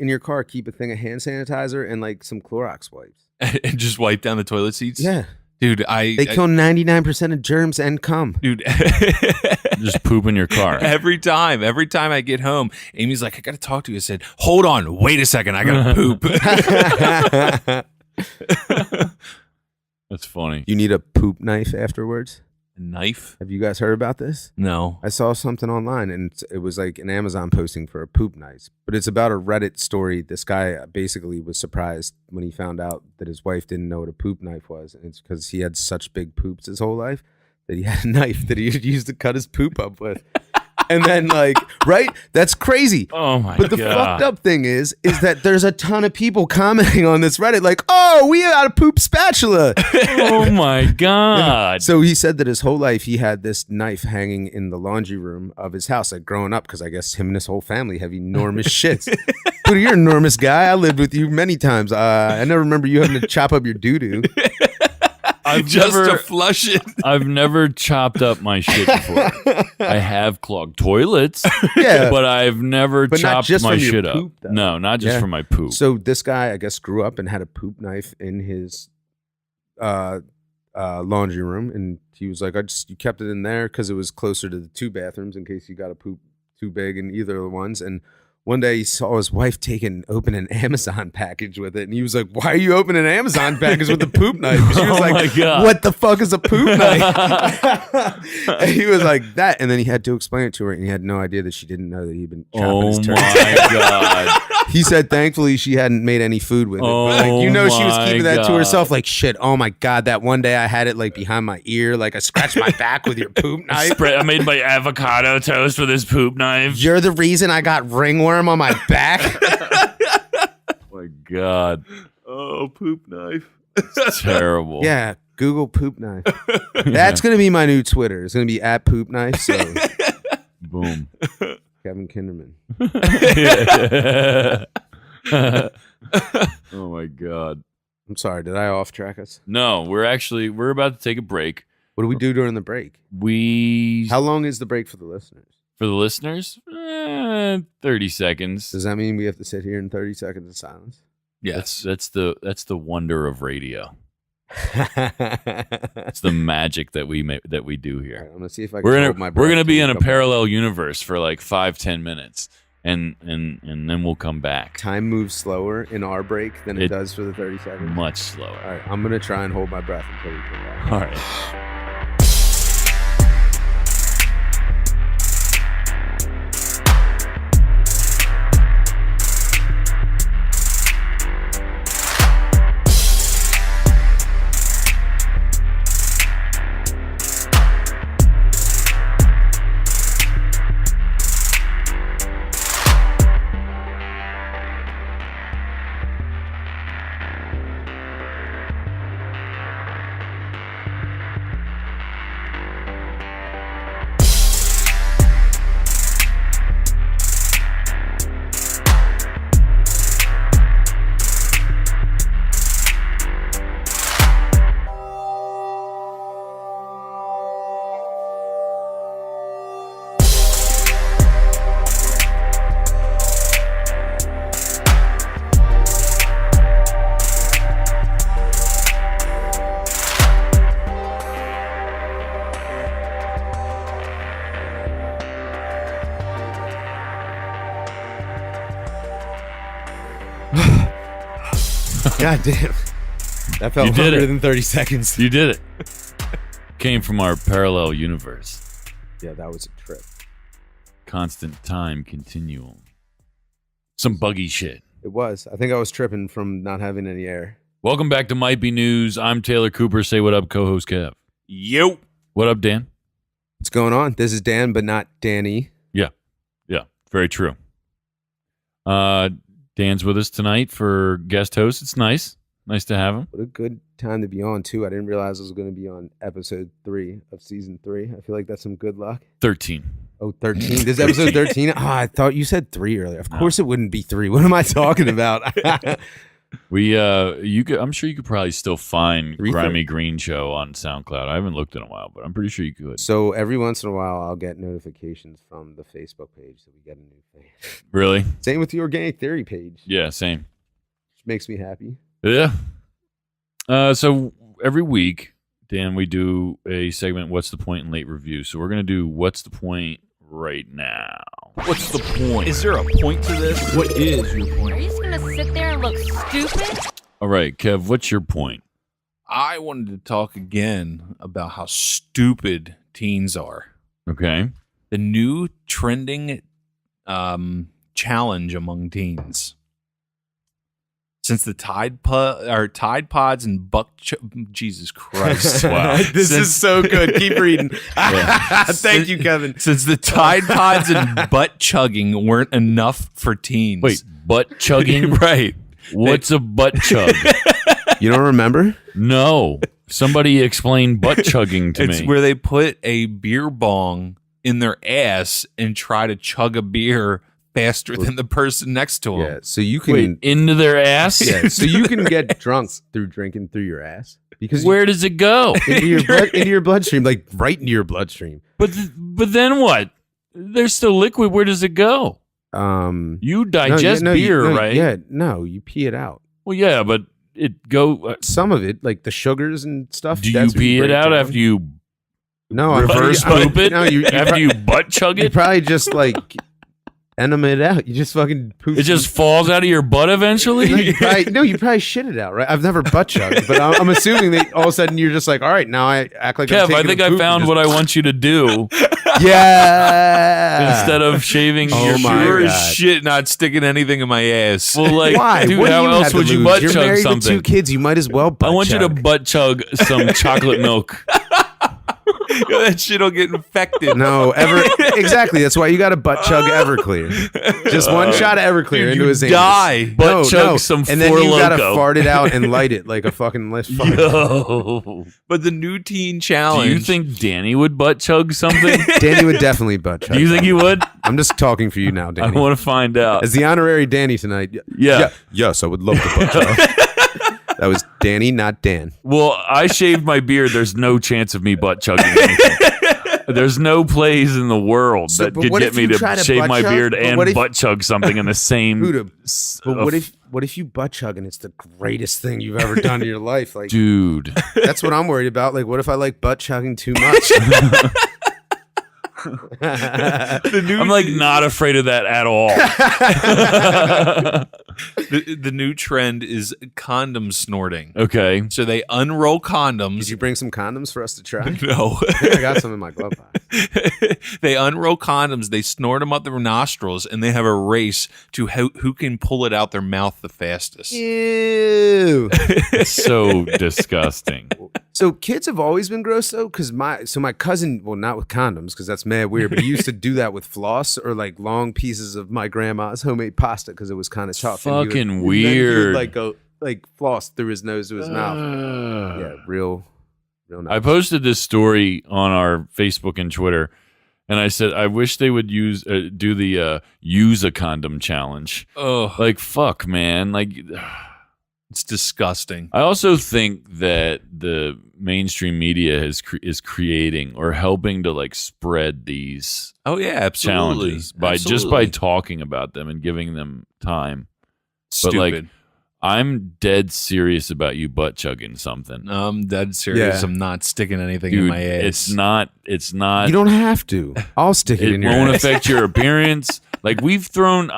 in your car, keep a thing of hand sanitizer and some Clorox wipes? And just wipe down the toilet seats? Yeah. Dude, they kill 99% of germs and cum. Dude, just poop in your car. Every time I get home, Amy's like, I got to talk to you. I said, hold on, wait a second, I got to poop. That's funny. You need a poop knife afterwards? A knife? Have you guys heard about this? No. I saw something online, and it was like an Amazon posting for a poop knife. But it's about a Reddit story. This guy basically was surprised when he found out that his wife didn't know what a poop knife was. And it's because he had such big poops his whole life that he had a knife that he would use to cut his poop up with. And then, right? That's crazy. Oh, my God. But the fucked up thing is that there's a ton of people commenting on this Reddit oh, we got a poop spatula. Oh, my God. So he said that his whole life he had this knife hanging in the laundry room of his house, growing up, because I guess him and his whole family have enormous shits. Dude, you're an enormous guy. I lived with you many times. I never remember you having to chop up your doo-doo. To flush it. I've never chopped up my shit before. I have clogged toilets, but I've never chopped my shit up. Poop, no, not just for my poop. So this guy, I guess, grew up and had a poop knife in his laundry room, and he was like, you kept it in there because it was closer to the two bathrooms in case you got a poop too big in either of the ones. And one day he saw his wife open an Amazon package with it, and he was like, "Why are you opening an Amazon package with a poop knife?" She was like, "What the fuck is a poop knife?" And he was like, "That," and then he had to explain it to her, and he had no idea that she didn't know that he'd been chopping his turkey. Oh my God. He said, thankfully, she hadn't made any food with it. But she was keeping that to herself. Shit, oh my God, that one day I had it behind my ear. I scratched my back with your poop knife. I made my avocado toast with this poop knife. You're the reason I got ringworm on my back. Oh my God. Oh, poop knife. It's terrible. Yeah, Google poop knife. That's going to be my new Twitter. It's going to be @poopknife. So. Boom. Kevin Kinderman. Oh my God. I'm sorry. Did I off track us? No, we're about to take a break. What do we do during the break? How long is the break for the listeners? For the listeners, 30 seconds. Does that mean we have to sit here in 30 seconds of silence? Yes. That's the wonder of radio. It's the magic that we do here. Right, I'm gonna see if I can hold my breath. We're gonna be in a parallel universe for 5-10 minutes, and then we'll come back. Time moves slower in our break than it does for the 30 seconds. Much slower. All right, I'm gonna try and hold my breath until we come back. All right. God damn. That felt longer than 30 seconds. You did it. Came from our parallel universe. Yeah, that was a trip. Constant time continuum. Some buggy shit. It was. I think I was tripping from not having any air. Welcome back to Might Be News. I'm Taylor Cooper. Say what up, co-host Kev. Yo. What up, Dan? What's going on? This is Dan, but not Danny. Yeah, very true. Dan's with us tonight for guest host. It's nice. Nice to have him. What a good time to be on, too. I didn't realize I was going to be on episode 3 of season 3. I feel like that's some good luck. 13. Oh, 13. This is episode 13? I thought you said 3 earlier. Of course it wouldn't be 3. What am I talking about? I'm sure you could probably still find 3:30. Grimy Green Show on SoundCloud. I haven't looked in a while, but I'm pretty sure you could. So every once in a while, I'll get notifications from the Facebook page that we get a new fan. Really? Same with the Organic Theory page. Yeah, same. Which makes me happy. Yeah. So every week, Dan, we do a segment, What's the Point in Late Review. So we're going to do What's the Point right now. What's the point? Is there a point to this? What is your point? Are you just going to sit there and look stupid? All right, Kev, what's your point? I wanted to talk again about how stupid teens are. Okay. The new trending challenge among teens. Since the Tide Pods and Jesus Christ. Wow. This is so good. Keep reading. Thank you, Kevin. Since the Tide Pods and butt chugging weren't enough for teens. Wait, butt chugging? Right. What's a butt chug? You don't remember? No. Somebody explain butt chugging to It's me. where they put a beer bong in their ass and try to chug a beer faster than the person next to them. Yeah, so you can Wait, into their ass? yeah, so you can get drunk through drinking through your ass because Where does it go? into your bloodstream, like right into your bloodstream. But then what? They're still liquid. Where does it go? You digest beer, right? Yeah, no, you pee it out. Well, yeah, but it go. Some of it, like the sugars and stuff. Do you that's what pee it break out down. after you No, reverse I- poop it? No, you After you butt chug you it? probably just like enema it out. You just fucking poop. It just falls out of your butt No, eventually? you probably shit it out, right? I've never butt chugged, but I'm assuming that all of a sudden you're just like, all right, now I act like I'm Kev, I taking think a I poop found and what I want you to do yeah. instead of shaving Oh your my Sure beard. as God. shit not sticking anything in my ass. Well, like, Why? dude, What do how you else have to would you lose? butt You're chug married with something? 2 kids. You might as well butt I want you to chug. butt chug some chocolate milk. That shit'll get infected. No, exactly. That's why you got to butt chug Everclear. Just one shot of Everclear into his anus. die. Butt chug some and then Four you gotta Loko. fart it out and light it like a fucking lift. Yo. But the new teen Do challenge. you think Danny would butt chug something? Danny would definitely butt chug. Do you think he would? I'm just talking for you now, I Danny. want to find out. As the honorary Danny tonight. Yeah. Yes, I would love to butt chug. That was Danny, not Dan. Well, I shaved my beard. There's no chance of me butt chugging anything. There's no plays in the world So, that but could what get if me you to try to shave butt my chug? beard But and what if- butt chug something in the same. Buddha, but of- what if you butt chug and it's the greatest thing you've ever done in your life? Like Dude. that's what I'm worried about. Like, what if I like butt chugging too much? I'm like not afraid of that at all. the new trend is condom snorting. Okay. So they unroll Did condoms. you bring some condoms for us to try? No. I think I got some in my glove box. They unroll condoms, they snort them up their nostrils, and they have a race to who can pull it out their mouth the fastest. Ew. It's so disgusting. So kids have always been gross though, because my cousin, well, not with condoms, because that's mad weird, but he used to do that with floss or like long pieces of my grandma's homemade pasta because it was kind of tough. And Fucking then he weird. would, like go like floss through his nose to his mouth. Yeah, real nice. I posted this story on our Facebook and Twitter, and I said I wish they would do the use a condom challenge. Oh, Like fuck, man. Like it's disgusting. I also think that the mainstream media is creating or helping to like spread these Oh yeah, absolutely. challenges by just by talking about them and giving them time. Stupid. But like, I'm dead serious about you butt chugging something. I'm dead serious. Yeah. I'm not sticking anything in Dude, my ass. it's not. You don't have to. I'll stick it It in your won't ass. affect your appearance. Like we've thrown,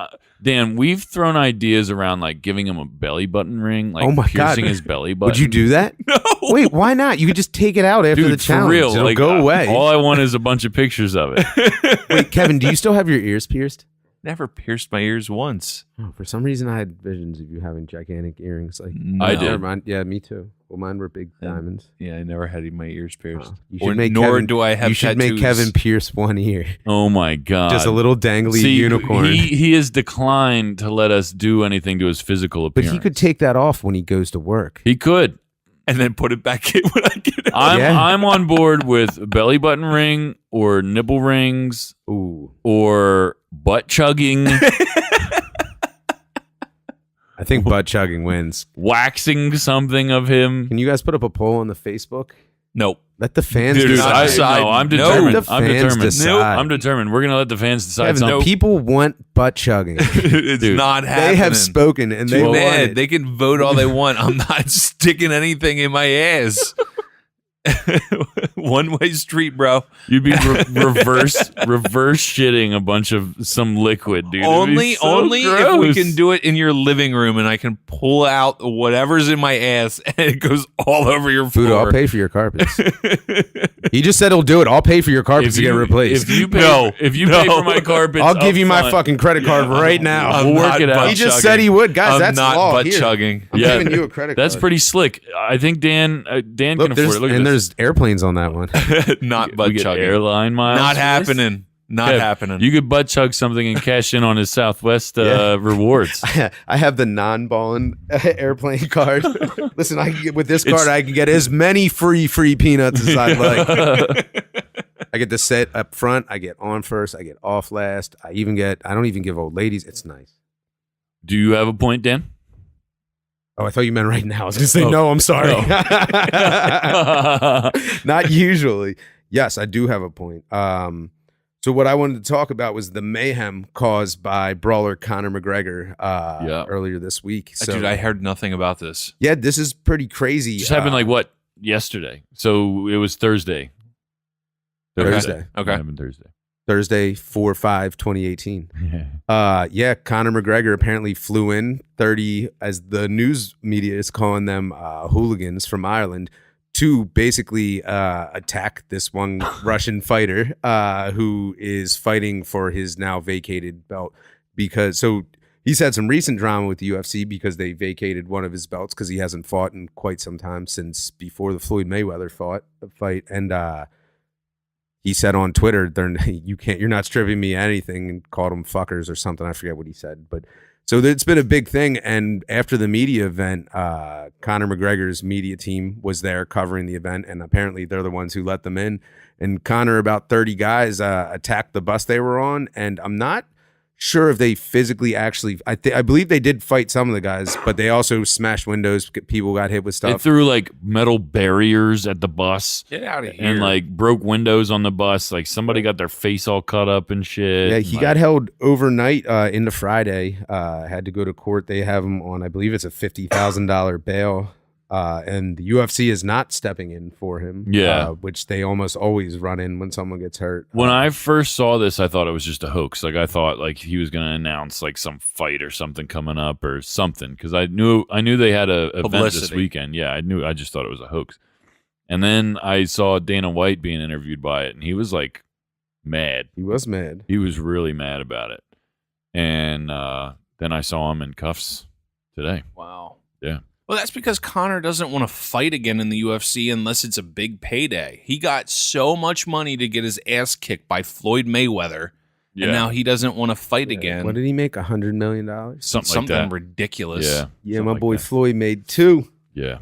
Dan, we've thrown ideas around like giving him a belly button ring, like Oh my piercing God. his belly button. Would you do that? No. Wait, why not? You could just take it out after Dude, the challenge. for real, It'll like, go away. All I want is a bunch of pictures of it. Wait, Kevin, do you still have your ears pierced? Never pierced my ears once. Oh, for some reason, I had visions of you having gigantic earrings. Like I did. Never mind. Yeah, me too. Well, mine were big diamonds. Yeah, I never had my ears pierced. You should make nor Kevin, do I have You should tattoos. make Kevin pierce one ear. Oh my God. Just a little dangly See, unicorn. He has declined to let us do anything to his physical But appearance. he could take that off when he goes to work. He could. And then put it back in when I get out. I'm on board with belly button ring or nipple rings Ooh. or butt chugging, I think butt chugging wins. waxing something of him. Can you guys put up a poll on the Facebook? Nope. Let the fans Dude, decide. I'm No. determined. Let the I'm fans determined. decide. I'm determined. We're gonna let the fans decide Kevin, something. people want butt chugging. It's Dude, not happening. They have spoken and they Too want bad. it. They can vote all they want. I'm not sticking anything in my ass. One way street, bro. You'd be reverse shitting a bunch of some liquid, dude. It'd be Only so if we gross. can do it in your living room and I can pull out whatever's in my ass and it goes all over your Food, floor. I'll pay for your carpets. He just said he'll do it. I'll pay for your carpets to get replaced. If you pay, pay for my carpets, I'll give you my upfront, fucking credit card right now. I'm We'll work not it out. butt He just chugging. said he would. Guys, I'm that's not law. butt Here. chugging. I'm Yeah, giving you a credit That's card. pretty slick. I think Dan can Look, afford it. Look at and this. there's airplanes on that one. Not We butt get chugging. airline miles. Not for this? happening. Not Kev, happening. You could butt chug something and cash in on his Southwest rewards. I have the non-balling airplane card. Listen, I can get, with this card, I can get as many free peanuts as I'd like. I get to sit up front. I get on first. I get off last. I don't even give old ladies. It's nice. Do you have a point, Dan? Oh, I thought you meant right now. I was going to say, Oh. no, I'm sorry. Not usually. Yes, I do have a point. So what I wanted to talk about was the mayhem caused by brawler Conor McGregor earlier this week. So, Dude, I heard nothing about this. yeah, this is pretty crazy. Just happened like what? Yesterday. So it was Thursday. Thursday. Okay. It happened Thursday. Thursday, 4/5/2018. Yeah. Conor McGregor apparently flew in 30, as the news media is calling them, hooligans from Ireland to basically attack this one Russian fighter who is fighting for his now vacated belt. So he's had some recent drama with the UFC because they vacated one of his belts because he hasn't fought in quite some time, since before the Floyd Mayweather fight. And he said on Twitter, you're not stripping me anything, and called them fuckers or something. I forget what he said, but so it's been a big thing. And after the media event, Conor McGregor's media team was there covering the event, and apparently they're the ones who let them in. And Conor, about 30 guys attacked the bus they were on, and I'm not sure if they physically actually. I believe they did fight some of the guys, but they also smashed windows. People got hit with They stuff. threw like metal barriers at the bus Get out of here. and like broke windows on the bus. Like somebody got their face all cut up and shit. Yeah, he got held overnight into Friday. Had to go to court. They have him on, I believe it's a $50,000 bail. And the UFC is not stepping in for him. Yeah. Which they almost always run in when someone gets hurt. When I first saw this, I thought it was just a hoax. Like I thought like he was going to announce like some fight or something coming up or something, because I knew they had a event this Publicity. weekend. Yeah, I just thought it was a hoax. And then I saw Dana White being interviewed by it, and he was like mad. He was mad. He was really mad about it. And then I saw him in cuffs today. Wow. Yeah. Well, that's because Conor doesn't want to fight again in the UFC unless it's a big payday. He got so much money to get his ass kicked by Floyd Mayweather, Yeah. and now he doesn't want to fight again. What did he make? $100 million? Something like that. ridiculous. Yeah. Yeah, Something my like boy that. Floyd made 2. Yeah.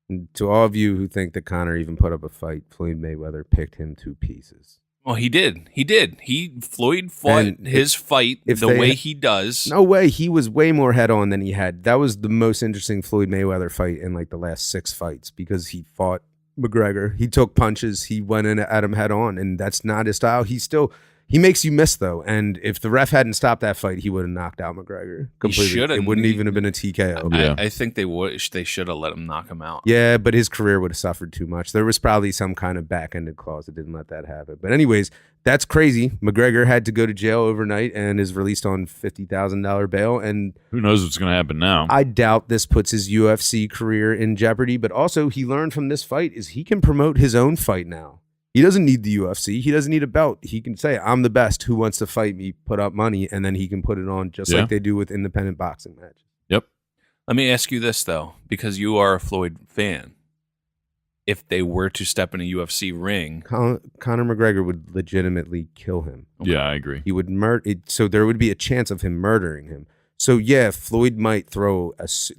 And to all of you who think that Conor even put up a fight, Floyd Mayweather picked him 2 pieces. Well, he did. Floyd fought And his fight if the they- way he does. No way. He was way more head on than he had. That was the most interesting Floyd Mayweather fight in like the last 6 fights, because he fought McGregor. He took punches. He went in at him head on, and that's not his style. He makes you miss, though. And if the ref hadn't stopped that fight, he would have knocked out McGregor completely. should've. It wouldn't even have been a TKO. Yeah. I think they should have let him knock him out. Yeah, but his career would have suffered too much. There was probably some kind of back-ended clause that didn't let that happen. But anyways, that's crazy. McGregor had to go to jail overnight and is released on $50,000 bail. And Who knows what's going to happen now? I doubt this puts his UFC career in jeopardy. But also, he learned from this fight is he can promote his own fight now. He doesn't need the UFC. He doesn't need a belt. He can say, I'm the best. Who wants to fight me? Put up money, and then he can put it on just like they do with independent boxing matches. Yep. Let me ask you this, though, because you are a Floyd fan. If they were to step in a UFC ring, Conor McGregor would legitimately kill him. Yeah, I agree. He would murder. So there would be a chance of him murdering him. So yeah, Floyd might throw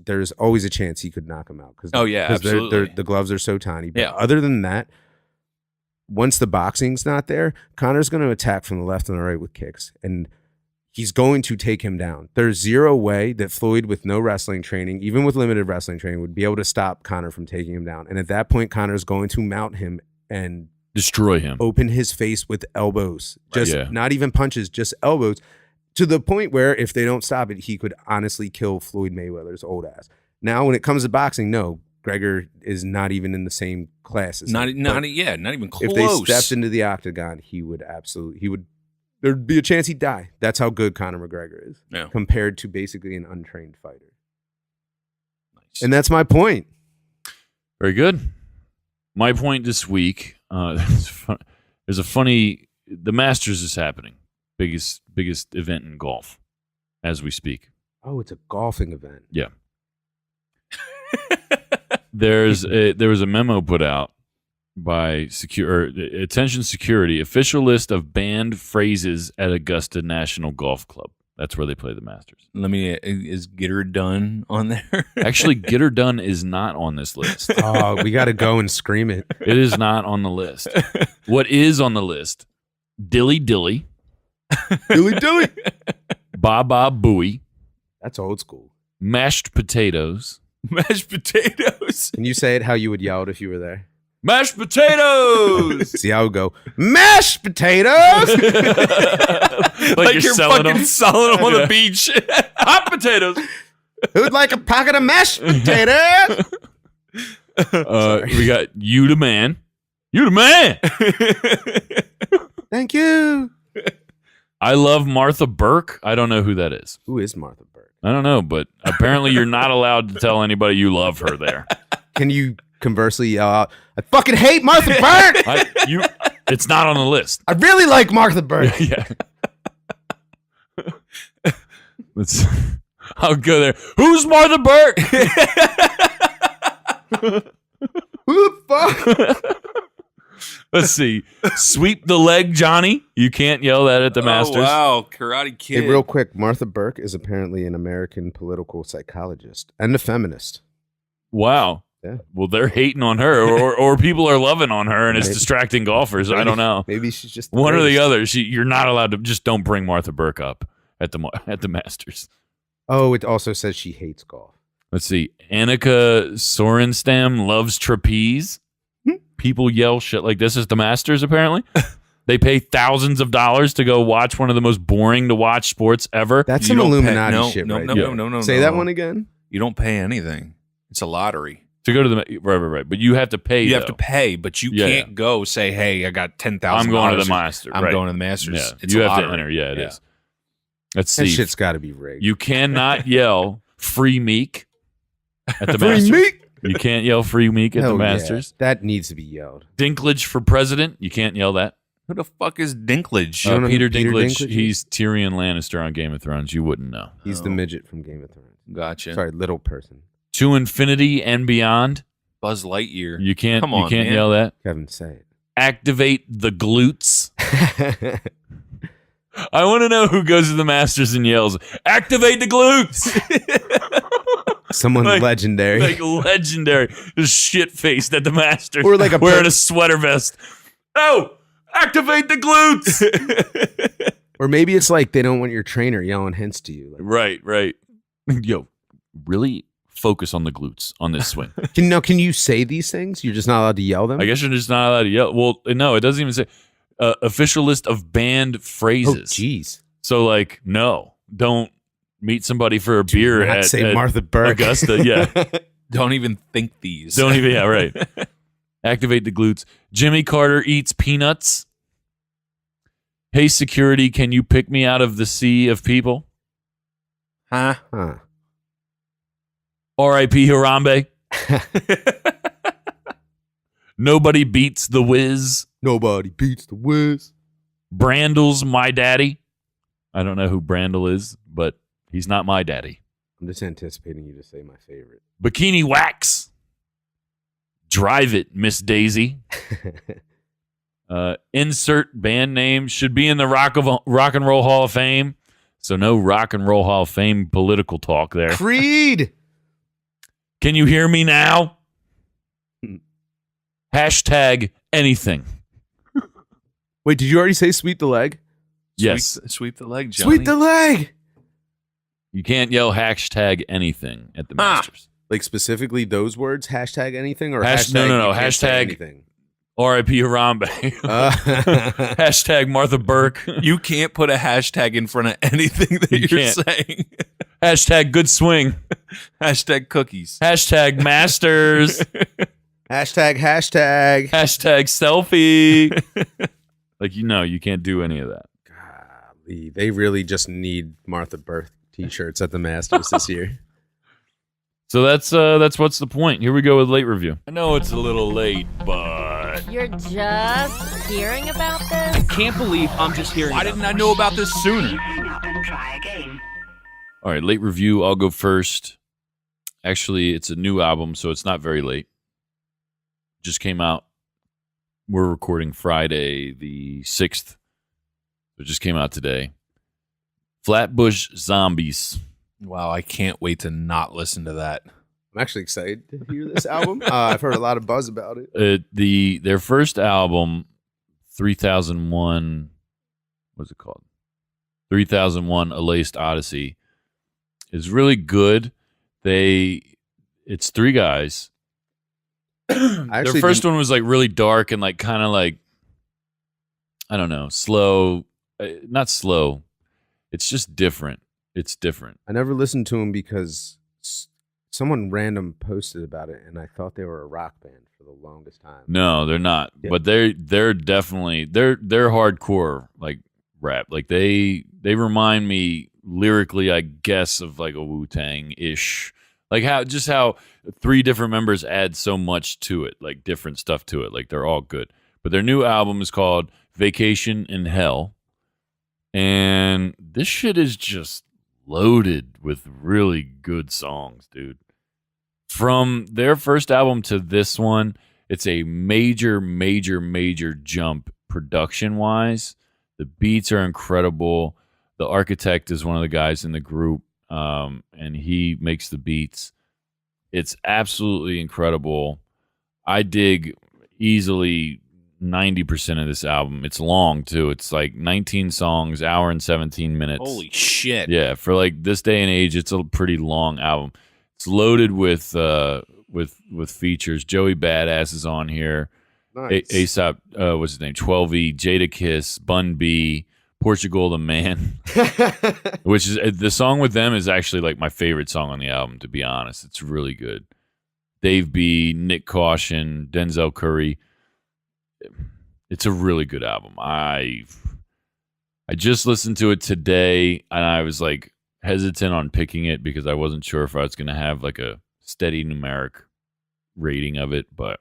there's always a chance he could knock him out. Absolutely. The gloves are so tiny. But Yeah. other than that, once the boxing's not there, Conor's going to attack from the left and the right with kicks, and he's going to take him down. There's zero way that Floyd, with no wrestling training, even with limited wrestling training, would be able to stop Conor from taking him down. And at that point, Conor's going to mount him and Destroy him. open his face with elbows. Just not even punches, just elbows. To the point where if they don't stop it, he could honestly kill Floyd Mayweather's old ass. Now, when it comes to boxing, no, Gregor is not even in the same class as not him. even close. If they stepped into the octagon, there'd be a chance he'd die. That's how good Conor McGregor is compared to basically an untrained fighter. Nice. And that's my point. Very good. My point this week, there's a funny, the Masters is happening. Biggest event in golf as we speak. Oh, it's a golfing event. Yeah. There was a memo put out by Attention Security, official list of banned phrases at Augusta National Golf Club. That's where they play the Masters. Is Get Her Done on there? Actually, Get Her Done is not on this list. Oh, we got to go and scream it. It is not on the list. What is on the list? Dilly Dilly. Dilly dilly. Ba Ba Booey. That's old school. Mashed potatoes. Mashed potatoes. Can you say it how you would yell it if you were there? Mashed potatoes. See, I would go, mashed potatoes. Like you're you're selling fucking them. selling them on the beach. Hot potatoes. Who'd like a pocket of mashed potatoes? We got You the Man. You the Man. Thank you. I love Martha Burke. I don't know who that is. Who is Martha Burke? I don't know, but apparently you're not allowed to tell anybody you love her there. Can you conversely yell out, I fucking hate Martha Burke. It's not on the list. I really like Martha Burke. Yeah. I'll go there. Who's Martha Burke? Who the fuck? Let's see. Sweep the leg, Johnny. You can't yell that at the Masters. Oh, wow. Karate Kid. Hey, real quick, Martha Burke is apparently an American political psychologist and a feminist. Wow. Yeah. Well, they're hating on her, or people are loving on her, and it's distracting golfers. I don't know. Maybe she's just one or the other. You're not allowed to. Just don't bring Martha Burke up at the Masters. Oh, it also says she hates golf. Let's see. Annika Sorenstam loves trapeze. People yell shit like this at the Masters, apparently. They pay thousands of dollars to go watch one of the most boring to watch sports ever. That's some Illuminati shit, right? No. Say that one again. You don't pay anything. It's a lottery. To go to the right. But you have to pay. You have to pay, but you can't go say, "Hey, I got $10,000. I'm going to the Masters. I'm going to the Masters." Yeah. It's you a have lottery. to enter. Yeah, it is. Let's That see. shit's got to be rigged. You cannot yell "Free Meek" at the Free Masters. Meek? You can't yell "Free Meek" at Hell the yeah. Masters. That needs to be yelled. Dinklage for president. You can't yell that. Who the fuck is Dinklage? You don't know who Peter Peter Dinklage. Dinklage is? He's Tyrion Lannister on Game of Thrones. You wouldn't know. He's the midget from Game of Thrones. Gotcha. Sorry, little person. To infinity and beyond. Buzz Lightyear. You can't. Come on, you can't man. yell that. Kevin, say Activate the glutes. it. I want to know who goes to the Masters and yells, "Activate the glutes!" Someone legendary. Like legendary, just shit faced at the Masters, Or like a wearing a sweater vest. Oh, activate the glutes! Or maybe it's like they don't want your trainer yelling hints to you. Like, Right. Yo, really focus on the glutes on this swing. Can you say these things? You're just not allowed to yell them? I guess you're just not allowed to yell. Well, no, it doesn't even say official list of banned Oh, phrases. jeez. So, like, no, don't meet somebody for a beer Not at say Martha Burke. Augusta. Yeah. Don't even think these. Don't even, yeah, right. Activate the glutes. Jimmy Carter eats peanuts. Hey, security, can you pick me out of the sea of people? Huh? Huh. R.I.P. Harambe. Nobody beats the Wiz. Nobody beats the Wiz. Brandl's my daddy. I don't know who Brandl is, but he's not my daddy. I'm just anticipating you to say my favorite. Bikini Wax. Drive It, Miss Daisy. Insert band name. Should be in the Rock and Roll Hall of Fame. So no Rock and Roll Hall of Fame political talk there. Creed. Can you hear me now? Hashtag anything. Wait, did you already say Sweep the Leg? Yes. Sweep the leg, Johnny. Sweep the Leg. You can't yell hashtag anything at the Masters. Like specifically those words, hashtag anything, or No, you can't say hashtag anything? R.I.P. Harambe. Hashtag Martha Burke. You can't put a hashtag in front of anything that You you're can't. saying. Hashtag good swing. Hashtag cookies. Hashtag Masters. hashtag. Hashtag selfie. Like, you can't do any of that. Golly, they really just need Martha Burke t-shirts at the Masters this year. So that's what's the point. Here we go with late review. I know it's a little late, but You're just hearing about this? Can't believe I'm just hearing. Why didn't I know about this sooner? all right, late review. I'll go first. Actually, it's a new album, so it's not very late. Just came out. We're recording Friday the 6th. It just came out today. Flatbush Zombies. Wow, I can't wait to not listen to that. I'm actually excited to hear this album. I've heard a lot of buzz about it. Their first album, 3001, what's it called? 3001 A Laced Odyssey, is really good. It's three guys. Their first one was like really dark and like kind of like, I don't know, slow. Not slow. It's just different. It's different. I never listened to them because someone random posted about it, and I thought they were a rock band for the longest time. No, they're not. Yeah. But they're definitely they're hardcore like rap. Like they remind me lyrically, I guess, of like a Wu-Tang ish. Like how three different members add so much to it, like different stuff to it. Like they're all good. But their new album is called Vacation in Hell. And this shit is just loaded with really good songs, dude. From their first album to this one, it's a major, major, major jump production-wise. The beats are incredible. The architect is one of the guys in the group, and he makes the beats. It's absolutely incredible. I dig easily 90% of this album. It's long, too. It's like 19 songs, hour and 17 minutes. Holy shit. Yeah, for like this day and age, it's a pretty long album. It's loaded with features. Joey Badass is on here. Nice. ASAP, what's his name? 12E, Jada Kiss, Bun B, Portugal the Man. Which is the song with them is actually like my favorite song on the album, to be honest. It's really good. Dave B, Nick Caution, Denzel Curry. It's a really good album. I just listened to it today, and I was like hesitant on picking it because I wasn't sure if I was going to have like a steady numeric rating of it, but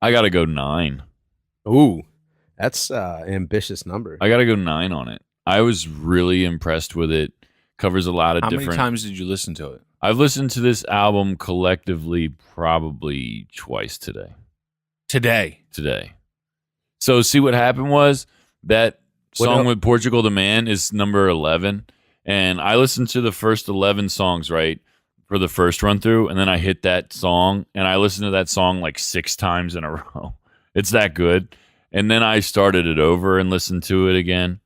I got to go 9. Ooh, that's an ambitious number. I got to go 9 on it. I was really impressed with it. Covers a lot of How different. many times did you listen to it? I've listened to this album collectively probably twice today. Today. So see what happened was that song What el- with Portugal the Man is number 11, and I listened to the first 11 songs right for the first run through, and then I hit that song and I listened to that song like 6 times in a row. It's that good. And then I started it over and listened to it again,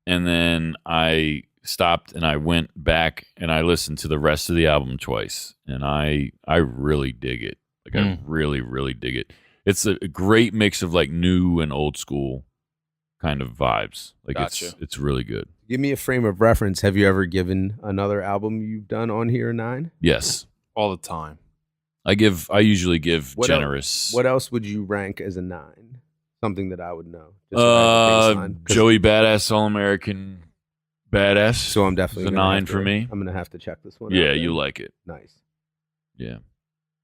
and then I stopped and I went back and I listened to the rest of the album twice, and I really dig it. Like I really, really dig it. It's a great mix of like new and old school kind of vibes. Like Gotcha. it's really good. Give me a frame of reference. Have you ever given another album you've done on here a 9? Yes. All the time. I usually give What generous. What else would you rank as a 9? Something that I would know. Just so I have a baseline. 'Cause- Joey Badass, All American Badass. So I'm definitely It's a gonna 9 have for to- me. I'm gonna have to check this one. Yeah, out you then. like it. Nice. Yeah.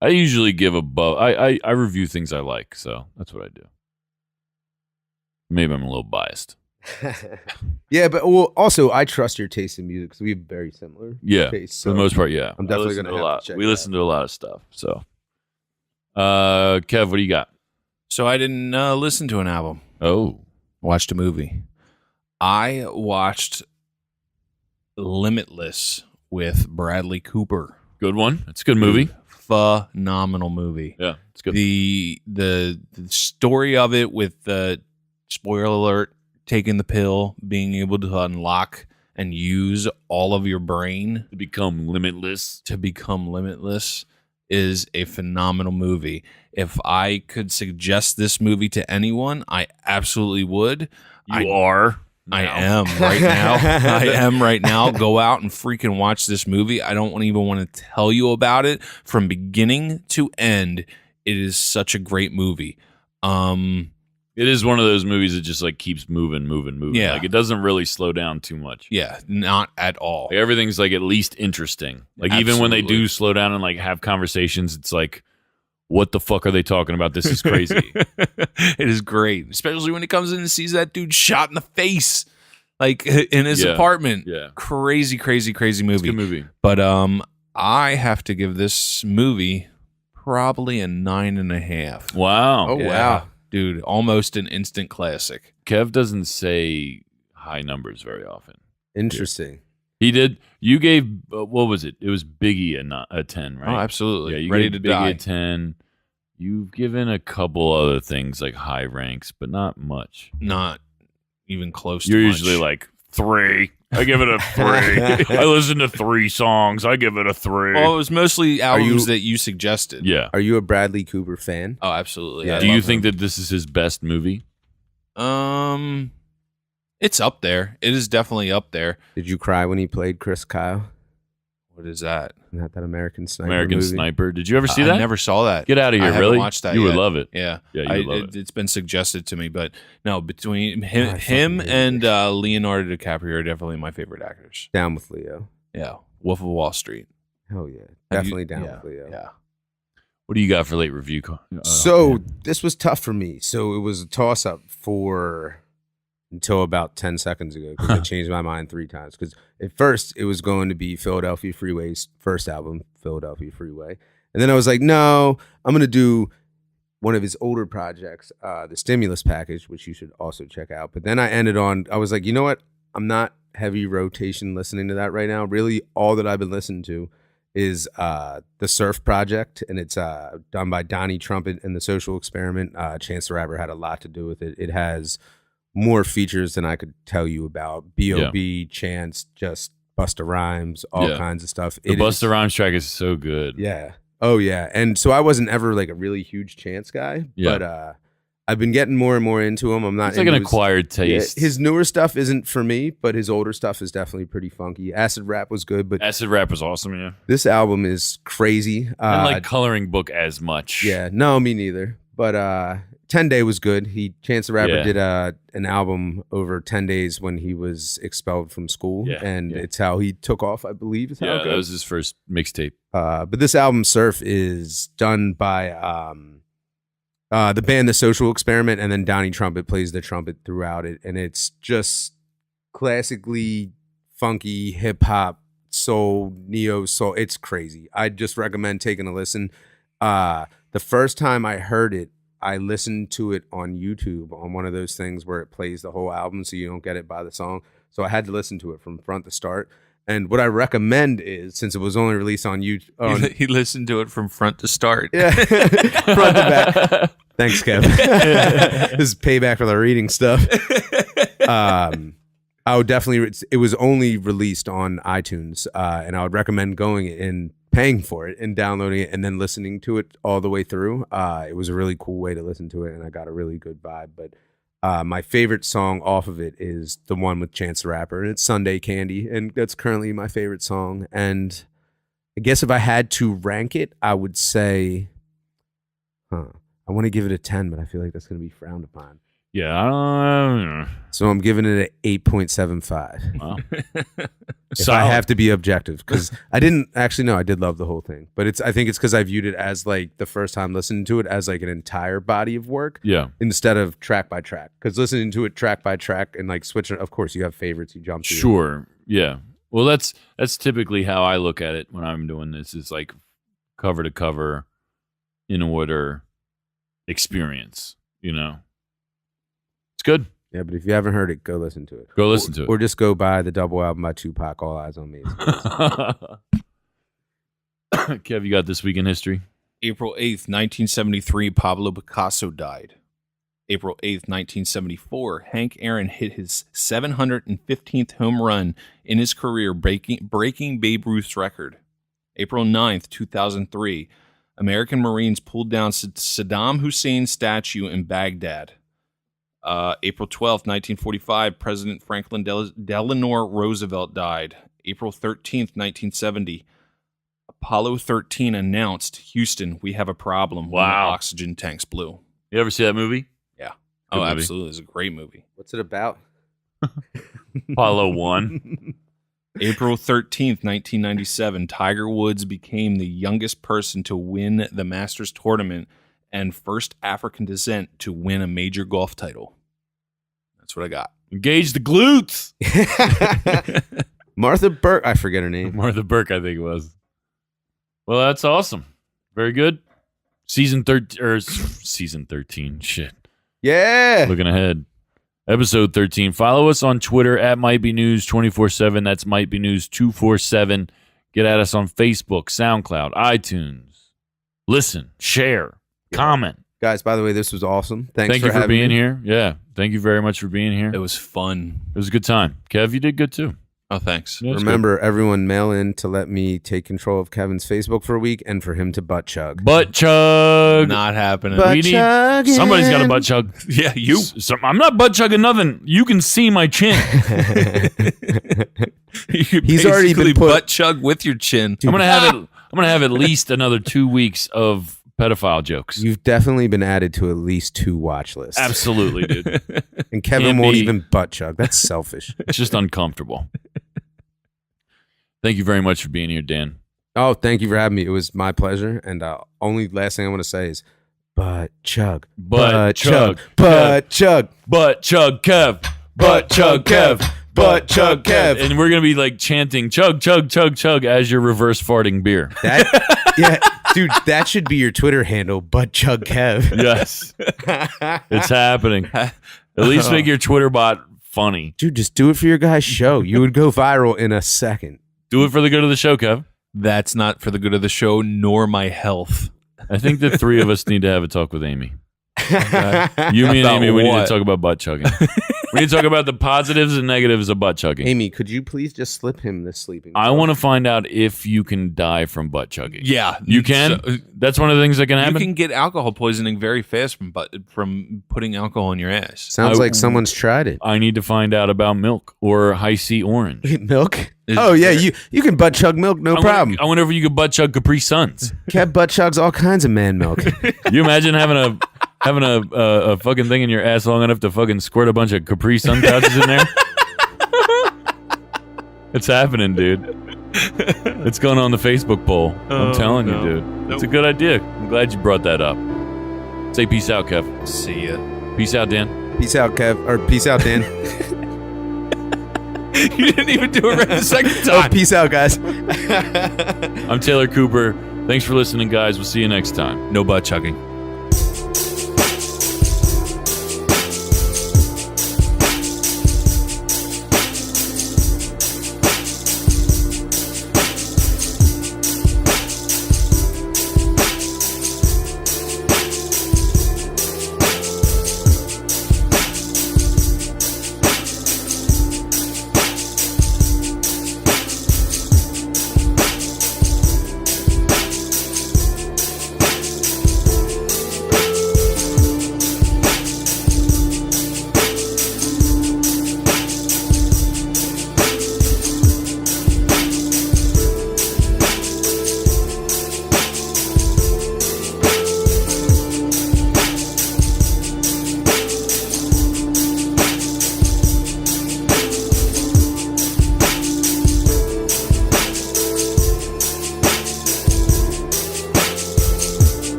I usually give above. I review things I like, so that's what I do. Maybe I'm a little biased. Yeah, but well, also I trust your taste in music because we have very similar Yeah, tastes. for the most part, yeah. I'm definitely I listen gonna to a have lot. to check We it listen to a lot of stuff. So, Kev, what do you got? So I didn't listen to an album. Oh, Watched a movie. I watched Limitless with Bradley Cooper. good one. It's a good movie. Phenomenal movie. Yeah, it's good. The story of it with the spoiler alert, taking the pill, being able to unlock and use all of your brain To become limitless. is a phenomenal movie. If I could suggest this movie to anyone, I absolutely would. I am right now. I am right now. Go out and freaking watch this movie. I don't even want to tell you about it from beginning to end. It is such a great movie. It is one of those movies that just like keeps moving. Yeah. Like it doesn't really slow down too much. Yeah, not at all. Like, everything's like at least interesting. Like even when they Absolutely. do slow down and like have conversations, it's like, what the fuck are they talking about? This is crazy. It is great, especially when he comes in and sees that dude shot in the face, like in his apartment. Yeah. Crazy It's a movie. good movie. But I have to give this movie probably a 9.5. Wow. Oh, wow. Dude, almost an instant classic. Kev doesn't say high numbers very often. Interesting. He did. You gave what was it? It was Biggie a 10, right? Oh, absolutely. Yeah, you Ready gave to Biggie die. a 10. You've given a couple other things like high ranks, but not much. Not even close You're to much. usually like 3. I give it a 3. I listen to 3 songs. I give it a 3. Well, it was mostly albums you- that you suggested. Yeah. Are you a Bradley Cooper fan? Oh, absolutely. Yeah, I Do you love think that this is his best movie? him. It's up there. It is definitely up there. Did you cry when he played Chris Kyle? What is that? Not that American Sniper American movie? Sniper. Did you ever see I that? never saw that. Get out of I here, haven't really? watched that You would yet. love it. Yeah, Yeah, you would love it. It's been suggested to me, but no, between I him fucking hate and Leonardo DiCaprio are definitely my favorite actors. Down with Leo. Yeah, Wolf of Wall Street. Hell yeah. Have you- Definitely down yeah, with Leo. Yeah. What do you got for late review? So this was tough for me. So it was a toss up until about 10 seconds ago because I changed my mind 3 times. Because at first it was going to be Philadelphia Freeway's first album, Philadelphia Freeway. And then I was like, no, I'm going to do one of his older projects, the Stimulus Package, which you should also check out. But then I was like, you know what? I'm not heavy rotation listening to that right now. Really, all that I've been listening to is the Surf Project, and it's done by Donnie Trumpet and the Social Experiment. Chance the Rapper had a lot to do with it. It has more features than I could tell you about. B.O.B., Chance, just Busta Rhymes, all kinds of stuff. The Busta Rhymes track is so good. Yeah. Oh, yeah. And so I wasn't ever like a really huge Chance guy, but I've been getting more and more into him. I'm not. It's like an into his- acquired taste. Yeah, his newer stuff isn't for me, but his older stuff is definitely pretty funky. Acid Rap was good, but Acid Rap was awesome, yeah. this album is crazy. I didn't like Coloring Book as much. Yeah, no, me neither. But 10 Day was good. Chance the Rapper Yeah. did an album over 10 days when he was expelled from school, Yeah, and yeah. it's how he took off, I believe. Is how Yeah, it that goes. was his first mixtape. But this album, Surf, is done by the band The Social Experiment, and then Donnie Trumpet plays the trumpet throughout it, and it's just classically funky hip hop, soul, neo soul. It's crazy. I just recommend taking a listen. The first time I heard it, I listened to it on YouTube on one of those things where it plays the whole album, so you don't get it by the song. So I had to listen to it from front to start. And what I recommend is, since it was only released on YouTube, He listened to it from front to start. yeah, front to back. Thanks, Kev. This is payback for the reading stuff. I would definitely. It was only released on iTunes, and I would recommend going and paying for it and downloading it and then listening to it all the way through. It was a really cool way to listen to it, and I got a really good vibe. But my favorite song off of it is the one with Chance the Rapper, and it's Sunday Candy, and that's currently my favorite song. And I guess if I had to rank it, I would say, I want to give it a 10, but I feel like that's going to be frowned upon. Yeah, I don't. So I'm giving it an 8.75. Wow. If I have to be objective, because I didn't actually know I did love the whole thing, but I think it's because I viewed it as like the first time listening to it as like an entire body of work, Yeah. instead of track by track. Because listening to it track by track and like switching, of course, you have favorites you jump to. Sure. Yeah. Well, that's typically how I look at it when I'm doing this. Is like cover to cover, in order, experience. You know, it's good. Yeah, but if you haven't heard it, go listen to it. Go listen to it. Or just go buy the double album by Tupac, All Eyes on Me. Kev, you got this week in history? April 8th, 1973, Pablo Picasso died. April 8th, 1974, Hank Aaron hit his 715th home run in his career, breaking Babe Ruth's record. April 9th, 2003, American Marines pulled down Saddam Hussein's statue in Baghdad. April 12th, 1945, President Franklin Delano Roosevelt died. April 13th, 1970, Apollo 13 announced, Houston, we have a problem. Wow. When the oxygen tanks blew. You ever see that movie? Yeah. Good movie. Absolutely. It's a great movie. What's it about? Apollo 1. April 13th, 1997, Tiger Woods became the youngest person to win the Masters tournament and first African descent to win a major golf title. That's what I got. Engage the glutes. Martha Burke. I forget her name. Martha Burke, I think it was. Well, that's awesome. Very good. Season 13. Shit. Yeah. Looking ahead. Episode 13. Follow us on Twitter at MightBeNews247. That's MightBeNews247. Get at us on Facebook, SoundCloud, iTunes. Listen, share, comment. Guys, by the way, this was awesome. Thank you for having being me. here. Yeah. Thank you very much for being here. It was fun. It was a good time. Kev, you did good too. Oh, thanks. Yeah, it's Remember, everyone mail in to let me take control of Kevin's Facebook for a week and for him to butt chug. good. Butt chug. Not happening. Butt We need- chugging. Somebody's got a butt chug. Yeah, you. I'm not butt chugging nothing. You can see my chin. You He's already basically been put- butt chug with your chin. I'm gonna have at least another 2 weeks of pedophile jokes. You've definitely been added to at least 2 watch lists. Absolutely, dude. And Kevin Can't won't be- even butt chug. That's selfish. It's just uncomfortable. Thank you very much for being here, Dan. Oh, thank you for having me. It was my pleasure. And only last thing I want to say is butt chug. Butt chug. Butt chug. Butt chug, Kev. Butt chug, Kev. Butt chug, Kev. And we're gonna be like chanting chug, chug, chug, chug as you're reverse farting beer. Yeah, dude, that should be your Twitter handle, butt chug Kev. Yes, it's happening. At least make your Twitter bot funny. Dude, just do it for your guy's show. You would go viral in a second. Do it for the good of the show, Kev. That's not for the good of the show, nor my health. I think the 3 of us need to have a talk with Amy. You, me, and About Amy, we need to what? talk about butt chugging. We need to talk about the positives and negatives of butt chugging. Amy, could you please just slip him this sleeping? I want to find out if you can die from butt chugging. Yeah. You can? So- That's one of the things that can you happen? can get alcohol poisoning very fast from putting alcohol in your ass. Sounds like someone's tried it. I need to find out about milk or high C orange. Milk? Is Oh, yeah, there- you can butt chug milk, no problem. I wonder if you could butt chug Capri Suns. Kev butt chugs all kinds of man milk. You imagine having a fucking thing in your ass long enough to fucking squirt a bunch of Capri Sun pouches in there? It's happening, dude. It's going on the Facebook poll. I'm telling you, dude. It's a good idea. I'm glad you brought that up. Say peace out, Kev. See ya. Peace out, Dan. Peace out, Kev. Or peace out, Dan. You didn't even do it right the second Oh, time. peace out, guys. I'm Taylor Cooper. Thanks for listening, guys. We'll see you next time. No butt chugging.